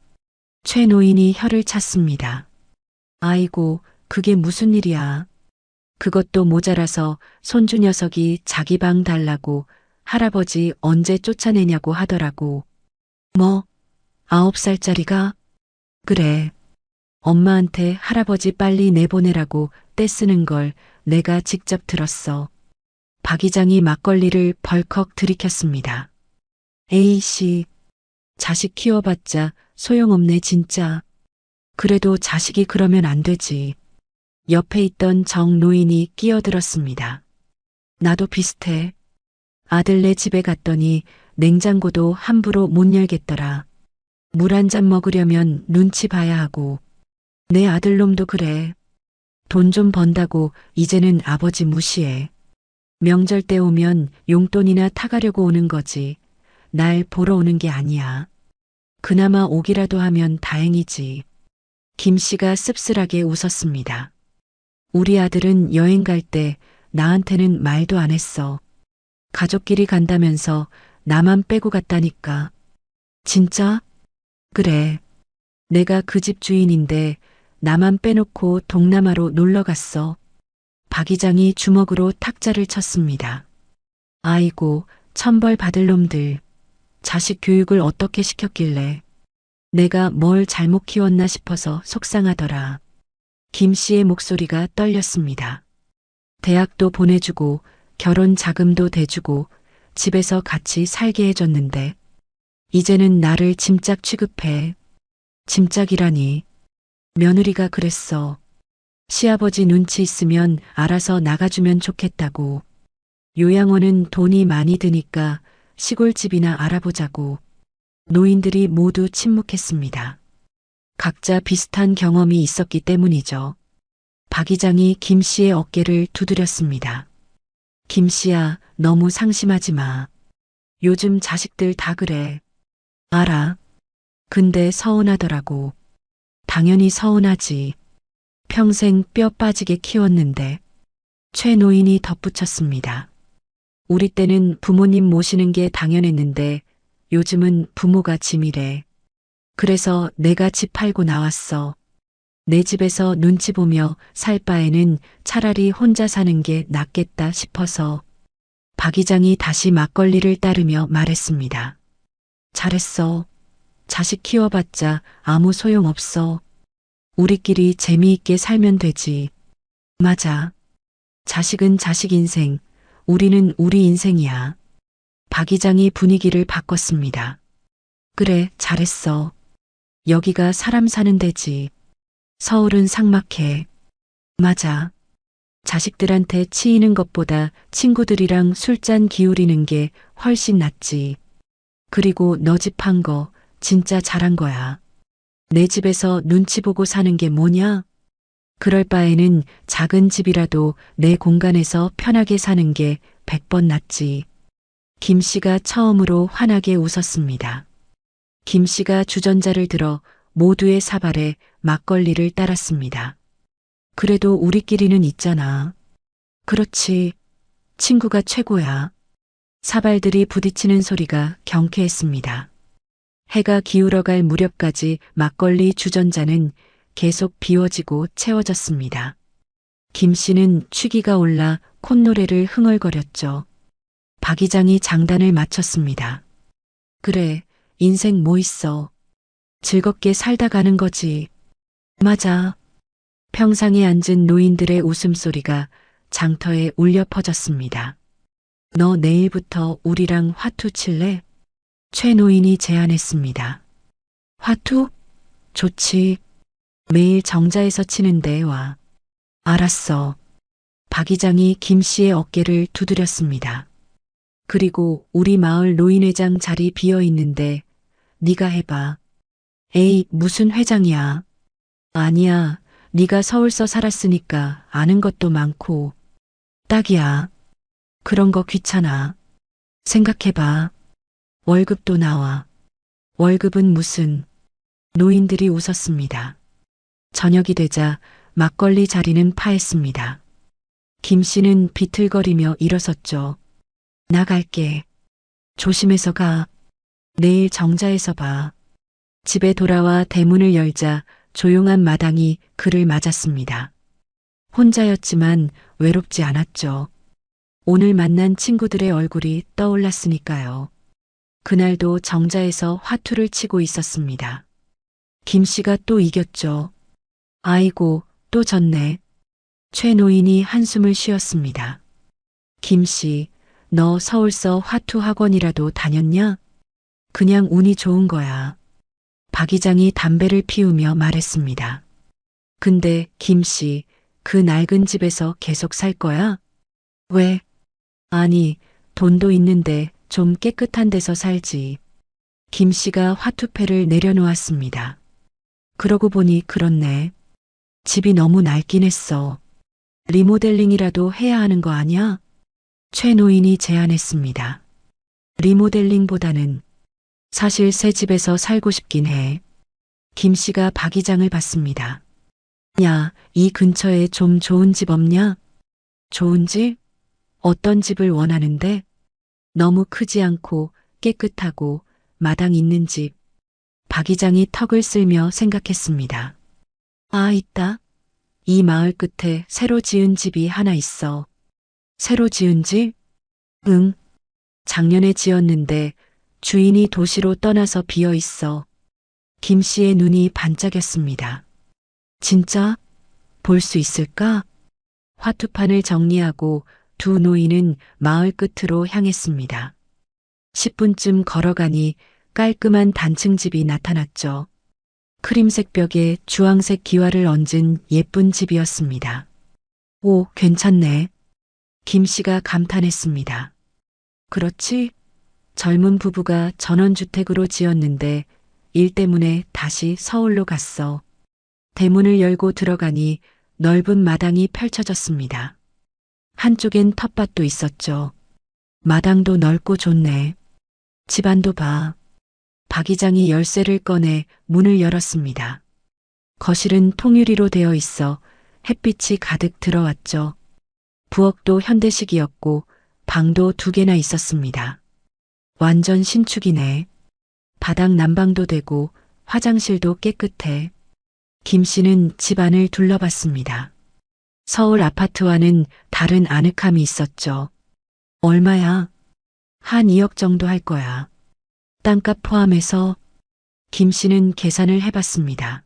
최 노인이 혀를 찼습니다. 아이고, 그게 무슨 일이야. 그것도 모자라서 손주 녀석이 자기 방 달라고 할아버지 언제 쫓아내냐고 하더라고. 뭐, 9살짜리가? 그래. 엄마한테 할아버지 빨리 내보내라고 떼쓰는 걸 내가 직접 들었어. 박 이장이 막걸리를 벌컥 들이켰습니다. 에이씨, 자식 키워봤자 소용없네 진짜. 그래도 자식이 그러면 안 되지. 옆에 있던 정 노인이 끼어들었습니다. 나도 비슷해. 아들네 집에 갔더니 냉장고도 함부로 못 열겠더라. 물 한 잔 먹으려면 눈치 봐야 하고. 내 아들놈도 그래. 돈 좀 번다고 이제는 아버지 무시해. 명절 때 오면 용돈이나 타가려고 오는 거지. 날 보러 오는 게 아니야. 그나마 오기라도 하면 다행이지. 김 씨가 씁쓸하게 웃었습니다. 우리 아들은 여행 갈 때 나한테는 말도 안 했어. 가족끼리 간다면서 나만 빼고 갔다니까. 진짜? 그래. 내가 그 집 주인인데 나만 빼놓고 동남아로 놀러 갔어. 박 이장이 주먹으로 탁자를 쳤습니다. 아이고, 천벌 받을 놈들. 자식 교육을 어떻게 시켰길래. 내가 뭘 잘못 키웠나 싶어서 속상하더라. 김 씨의 목소리가 떨렸습니다. 대학도 보내주고 결혼 자금도 대주고 집에서 같이 살게 해줬는데 이제는 나를 짐짝 취급해. 짐짝이라니. 며느리가 그랬어. 시아버지 눈치 있으면 알아서 나가주면 좋겠다고. 요양원은 돈이 많이 드니까 시골집이나 알아보자고. 노인들이 모두 침묵했습니다. 각자 비슷한 경험이 있었기 때문이죠. 박 이장이 김 씨의 어깨를 두드렸습니다. 김 씨야, 너무 상심하지 마. 요즘 자식들 다 그래. 알아. 근데 서운하더라고. 당연히 서운하지. 평생 뼈 빠지게 키웠는데. 최 노인이 덧붙였습니다. 우리 때는 부모님 모시는 게 당연했는데 요즘은 부모가 짐이래. 그래서 내가 집 팔고 나왔어. 내 집에서 눈치 보며 살 바에는 차라리 혼자 사는 게 낫겠다 싶어서. 박 이장이 다시 막걸리를 따르며 말했습니다. 잘했어. 자식 키워봤자 아무 소용없어. 우리끼리 재미있게 살면 되지. 맞아. 자식은 자식 인생, 우리는 우리 인생이야. 박 이장이 분위기를 바꿨습니다. 그래, 잘했어. 여기가 사람 사는 데지. 서울은 삭막해. 맞아. 자식들한테 치이는 것보다 친구들이랑 술잔 기울이는 게 훨씬 낫지. 그리고 너 집 판 거 진짜 잘한 거야. 내 집에서 눈치 보고 사는 게 뭐냐? 그럴 바에는 작은 집이라도 내 공간에서 편하게 사는 게 100번 낫지. 김 씨가 처음으로 환하게 웃었습니다. 김 씨가 주전자를 들어 모두의 사발에 막걸리를 따랐습니다. 그래도 우리끼리는 있잖아. 그렇지. 친구가 최고야. 사발들이 부딪히는 소리가 경쾌했습니다. 해가 기울어갈 무렵까지 막걸리 주전자는 계속 비워지고 채워졌습니다. 김 씨는 취기가 올라 콧노래를 흥얼거렸죠. 박 이장이 장단을 마쳤습니다. 그래, 인생 뭐 있어. 즐겁게 살다 가는 거지. 맞아. 평상에 앉은 노인들의 웃음소리가 장터에 울려 퍼졌습니다. 너 내일부터 우리랑 화투 칠래? 최 노인이 제안했습니다. 화투? 좋지. 매일 정자에서 치는데 와. 알았어. 박 이장이 김 씨의 어깨를 두드렸습니다. 그리고 우리 마을 노인회장 자리 비어 있는데 네가 해봐. 에이, 무슨 회장이야. 아니야. 네가 서울서 살았으니까 아는 것도 많고. 딱이야. 그런 거 귀찮아. 생각해봐. 월급도 나와. 월급은 무슨. 노인들이 웃었습니다. 저녁이 되자 막걸리 자리는 파했습니다. 김 씨는 비틀거리며 일어섰죠. 나갈게. 조심해서 가. 내일 정자에서 봐. 집에 돌아와 대문을 열자 조용한 마당이 그를 맞았습니다. 혼자였지만 외롭지 않았죠. 오늘 만난 친구들의 얼굴이 떠올랐으니까요. 그날도 정자에서 화투를 치고 있었습니다. 김 씨가 또 이겼죠. 아이고, 또 졌네. 최 노인이 한숨을 쉬었습니다. 김 씨, 너 서울서 화투 학원이라도 다녔냐? 그냥 운이 좋은 거야. 박 이장이 담배를 피우며 말했습니다. 근데 김 씨, 그 낡은 집에서 계속 살 거야? 왜? 아니, 돈도 있는데 좀 깨끗한 데서 살지. 김 씨가 화투패를 내려놓았습니다. 그러고 보니 그렇네. 집이 너무 낡긴 했어. 리모델링이라도 해야 하는 거 아니야? 최 노인이 제안했습니다. 리모델링보다는 사실 새 집에서 살고 싶긴 해. 김 씨가 박 이장을 봤습니다. 야, 이 근처에 좀 좋은 집 없냐? 좋은 집? 어떤 집을 원하는데? 너무 크지 않고 깨끗하고 마당 있는 집. 박 이장이 턱을 쓸며 생각했습니다. 아, 있다. 이 마을 끝에 새로 지은 집이 하나 있어. 새로 지은 집? 응. 작년에 지었는데 주인이 도시로 떠나서 비어 있어. 김 씨의 눈이 반짝였습니다. 진짜? 볼 수 있을까? 화투판을 정리하고 두 노인은 마을 끝으로 향했습니다. 10분쯤 걸어가니 깔끔한 단층 집이 나타났죠. 크림색 벽에 주황색 기와를 얹은 예쁜 집이었습니다. 오, 괜찮네. 김 씨가 감탄했습니다. 그렇지? 젊은 부부가 전원주택으로 지었는데 일 때문에 다시 서울로 갔어. 대문을 열고 들어가니 넓은 마당이 펼쳐졌습니다. 한쪽엔 텃밭도 있었죠. 마당도 넓고 좋네. 집안도 봐. 박 이장이 열쇠를 꺼내 문을 열었습니다. 거실은 통유리로 되어 있어 햇빛이 가득 들어왔죠. 부엌도 현대식이었고 방도 2개나 있었습니다. 완전 신축이네. 바닥 난방도 되고 화장실도 깨끗해. 김 씨는 집안을 둘러봤습니다. 서울 아파트와는 다른 아늑함이 있었죠. 얼마야? 한 2억 정도 할 거야. 땅값 포함해서. 김 씨는 계산을 해봤습니다.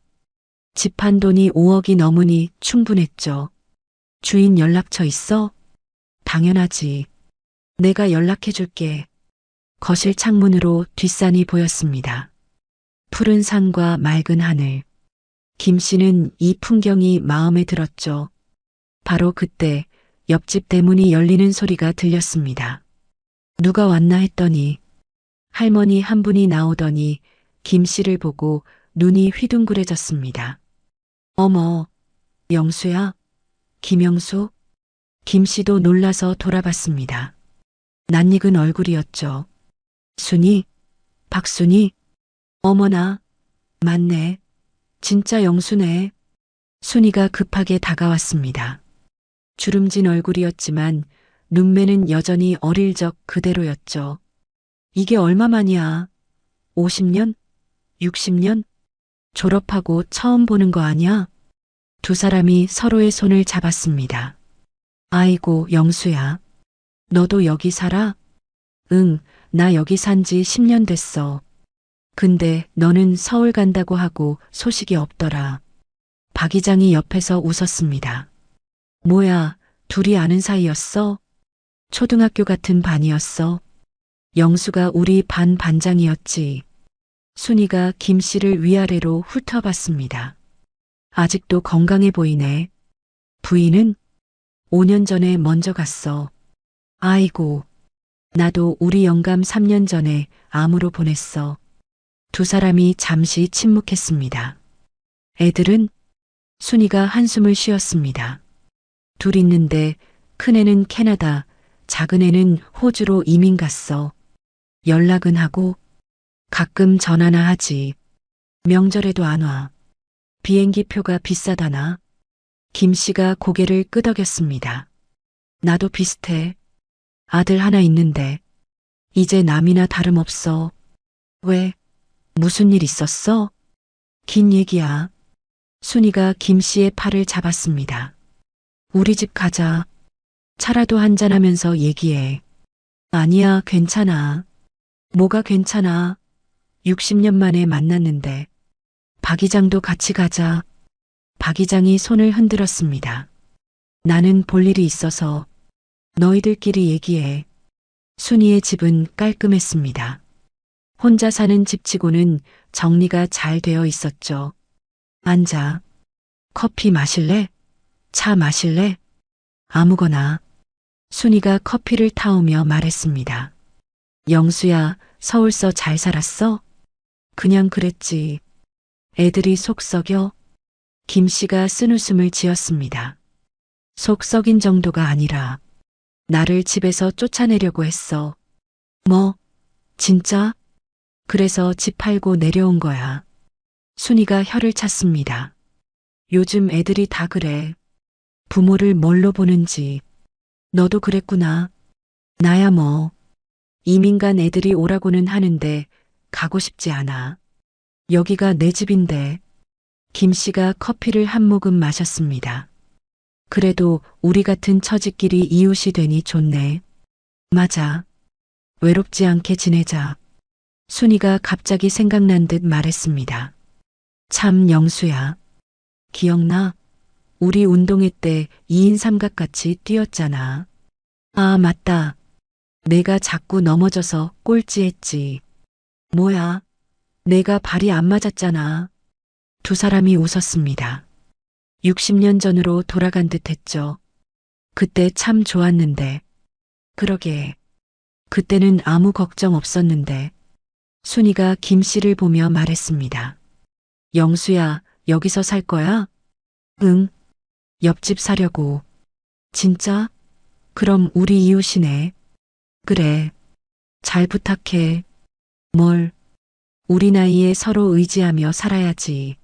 집 한 돈이 5억이 넘으니 충분했죠. 주인 연락처 있어? 당연하지. 내가 연락해 줄게. 거실 창문으로 뒷산이 보였습니다. 푸른 산과 맑은 하늘. 김 씨는 이 풍경이 마음에 들었죠. 바로 그때 옆집 대문이 열리는 소리가 들렸습니다. 누가 왔나 했더니 할머니 한 분이 나오더니 김 씨를 보고 눈이 휘둥그레졌습니다. 어머, 영수야? 김영수? 김 씨도 놀라서 돌아봤습니다. 낯익은 얼굴이었죠. 순이? 박순이? 어머나, 맞네. 진짜 영수네. 순이가 급하게 다가왔습니다. 주름진 얼굴이었지만 눈매는 여전히 어릴 적 그대로였죠. 이게 얼마만이야? 50년? 60년? 졸업하고 처음 보는 거 아니야? 두 사람이 서로의 손을 잡았습니다. 아이고, 영수야. 너도 여기 살아? 응, 나 여기 산지 10년 됐어. 근데 너는 서울 간다고 하고 소식이 없더라. 박 이장이 옆에서 웃었습니다. 뭐야, 둘이 아는 사이였어? 초등학교 같은 반이었어. 영수가 우리 반 반장이었지. 순이가 김 씨를 위아래로 훑어봤습니다. 아직도 건강해 보이네. 부인은 5년 전에 먼저 갔어. 아이고, 나도 우리 영감 3년 전에 암으로 보냈어. 두 사람이 잠시 침묵했습니다. 애들은? 순이가 한숨을 쉬었습니다. 둘 있는데 큰애는 캐나다, 작은애는 호주로 이민 갔어. 연락은 하고 가끔 전화나 하지. 명절에도 안 와. 비행기 표가 비싸다나? 김 씨가 고개를 끄덕였습니다. 나도 비슷해. 아들 하나 있는데 이제 남이나 다름없어. 왜? 무슨 일 있었어? 긴 얘기야. 순이가 김 씨의 팔을 잡았습니다. 우리 집 가자. 차라도 한잔하면서 얘기해. 아니야, 괜찮아. 뭐가 괜찮아. 60년 만에 만났는데. 박 이장도 같이 가자. 박 이장이 손을 흔들었습니다. 나는 볼 일이 있어서 너희들끼리 얘기해. 순이의 집은 깔끔했습니다. 혼자 사는 집치고는 정리가 잘 되어 있었죠. 앉아. 커피 마실래? 차 마실래? 아무거나. 순이가 커피를 타오며 말했습니다. 영수야, 서울서 잘 살았어? 그냥 그랬지. 애들이 속 썩여? 김 씨가 쓴웃음을 지었습니다. 속 썩인 정도가 아니라 나를 집에서 쫓아내려고 했어. 뭐? 진짜? 그래서 집 팔고 내려온 거야. 순이가 혀를 찼습니다. 요즘 애들이 다 그래. 부모를 뭘로 보는지. 너도 그랬구나. 나야 뭐. 이민 간 애들이 오라고는 하는데 가고 싶지 않아. 여기가 내 집인데. 김 씨가 커피를 한 모금 마셨습니다. 그래도 우리 같은 처지끼리 이웃이 되니 좋네. 맞아. 외롭지 않게 지내자. 순이가 갑자기 생각난 듯 말했습니다. 참 영수야. 기억나? 우리 운동회 때 2인 삼각같이 뛰었잖아. 아, 맞다. 내가 자꾸 넘어져서 꼴찌했지. 뭐야? 내가 발이 안 맞았잖아. 두 사람이 웃었습니다. 60년 전으로 돌아간 듯 했죠. 그때 참 좋았는데. 그러게. 그때는 아무 걱정 없었는데. 순이가 김 씨를 보며 말했습니다. 영수야, 여기서 살 거야? 응. 옆집 사려고. 진짜? 그럼 우리 이웃이네. 그래. 잘 부탁해. 뭘? 우리 나이에 서로 의지하며 살아야지.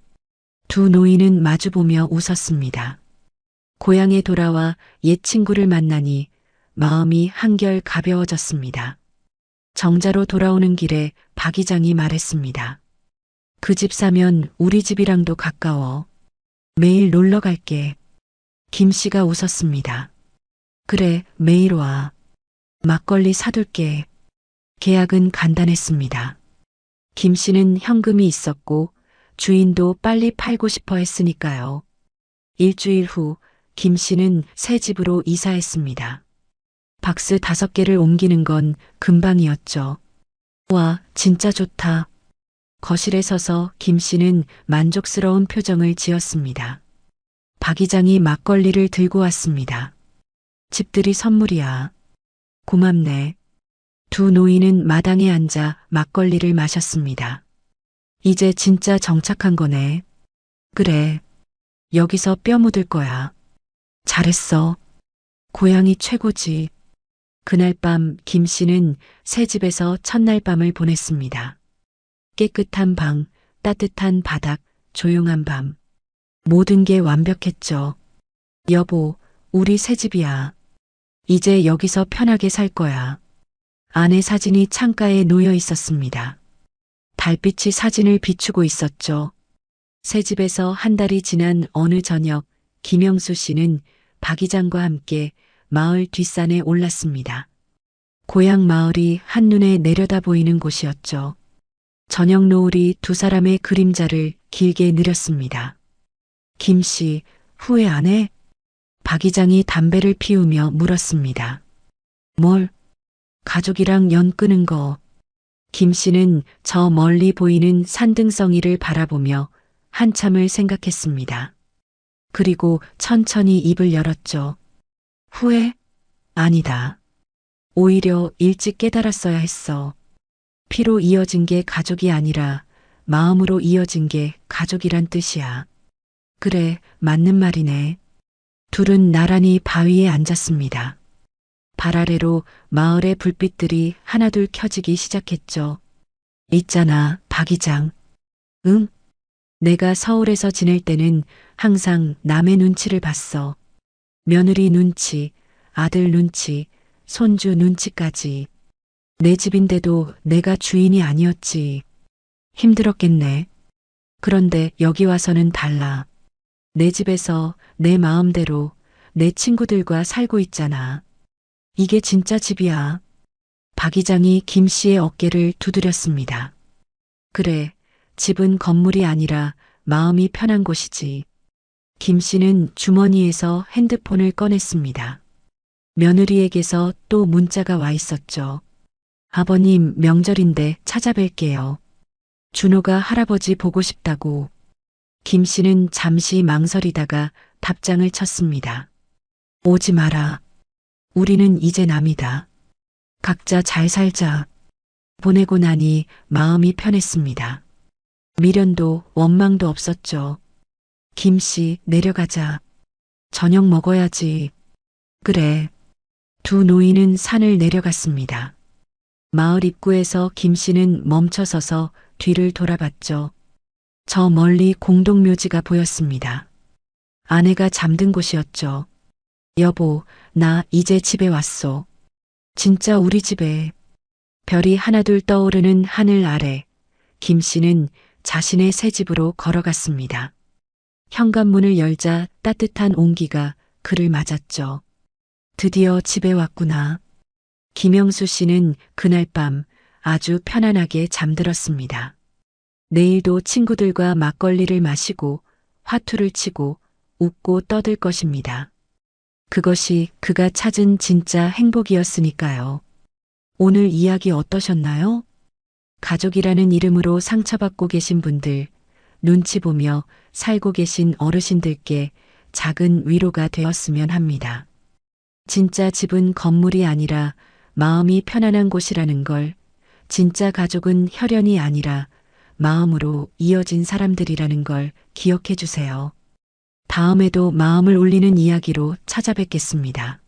두 노인은 마주보며 웃었습니다. 고향에 돌아와 옛 친구를 만나니 마음이 한결 가벼워졌습니다. 정자로 돌아오는 길에 박 이장이 말했습니다. 그 집 사면 우리 집이랑도 가까워. 매일 놀러 갈게. 김 씨가 웃었습니다. 그래, 매일 와. 막걸리 사둘게. 계약은 간단했습니다. 김 씨는 현금이 있었고 주인도 빨리 팔고 싶어 했으니까요. 일주일 후 김 씨는 새 집으로 이사했습니다. 박스 5개를 옮기는 건 금방이었죠. 와, 진짜 좋다. 거실에 서서 김 씨는 만족스러운 표정을 지었습니다. 박 이장이 막걸리를 들고 왔습니다. 집들이 선물이야. 고맙네. 두 노인은 마당에 앉아 막걸리를 마셨습니다. 이제 진짜 정착한 거네. 그래. 여기서 뼈 묻을 거야. 잘했어. 고향이 최고지. 그날 밤 김 씨는 새 집에서 첫날 밤을 보냈습니다. 깨끗한 방, 따뜻한 바닥, 조용한 밤. 모든 게 완벽했죠. 여보, 우리 새 집이야. 이제 여기서 편하게 살 거야. 아내 사진이 창가에 놓여 있었습니다. 달빛이 사진을 비추고 있었죠. 새 집에서 한 달이 지난 어느 저녁, 김영수 씨는 박 이장과 함께 마을 뒷산에 올랐습니다. 고향 마을이 한눈에 내려다 보이는 곳이었죠. 저녁 노을이 두 사람의 그림자를 길게 느렸습니다. 김 씨, 후회 안 해? 박 이장이 담배를 피우며 물었습니다. 뭘? 가족이랑 연 끄는 거. 김 씨는 저 멀리 보이는 산등성이를 바라보며 한참을 생각했습니다. 그리고 천천히 입을 열었죠. 후회? 아니다. 오히려 일찍 깨달았어야 했어. 피로 이어진 게 가족이 아니라 마음으로 이어진 게 가족이란 뜻이야. 그래, 맞는 말이네. 둘은 나란히 바위에 앉았습니다. 발 아래로 마을의 불빛들이 하나둘 켜지기 시작했죠. 있잖아, 박 이장. 응? 내가 서울에서 지낼 때는 항상 남의 눈치를 봤어. 며느리 눈치, 아들 눈치, 손주 눈치까지. 내 집인데도 내가 주인이 아니었지. 힘들었겠네. 그런데 여기 와서는 달라. 내 집에서 내 마음대로 내 친구들과 살고 있잖아. 이게 진짜 집이야. 박 이장이 김 씨의 어깨를 두드렸습니다. 그래, 집은 건물이 아니라 마음이 편한 곳이지. 김 씨는 주머니에서 핸드폰을 꺼냈습니다. 며느리에게서 또 문자가 와 있었죠. 아버님, 명절인데 찾아뵐게요. 준호가 할아버지 보고 싶다고. 김 씨는 잠시 망설이다가 답장을 쳤습니다. 오지 마라. 우리는 이제 남이다. 각자 잘 살자. 보내고 나니 마음이 편했습니다. 미련도 원망도 없었죠. 김 씨, 내려가자. 저녁 먹어야지. 그래. 두 노인은 산을 내려갔습니다. 마을 입구에서 김 씨는 멈춰서서 뒤를 돌아봤죠. 저 멀리 공동묘지가 보였습니다. 아내가 잠든 곳이었죠. 여보, 나 이제 집에 왔소. 진짜 우리 집에. 별이 하나둘 떠오르는 하늘 아래, 김 씨는 자신의 새 집으로 걸어갔습니다. 현관문을 열자 따뜻한 온기가 그를 맞았죠. 드디어 집에 왔구나. 김영수 씨는 그날 밤 아주 편안하게 잠들었습니다. 내일도 친구들과 막걸리를 마시고 화투를 치고 웃고 떠들 것입니다. 그것이 그가 찾은 진짜 행복이었으니까요. 오늘 이야기 어떠셨나요? 가족이라는 이름으로 상처받고 계신 분들, 눈치 보며 살고 계신 어르신들께 작은 위로가 되었으면 합니다. 진짜 집은 건물이 아니라 마음이 편안한 곳이라는 걸, 진짜 가족은 혈연이 아니라 마음으로 이어진 사람들이라는 걸 기억해 주세요. 다음에도 마음을 울리는 이야기로 찾아뵙겠습니다.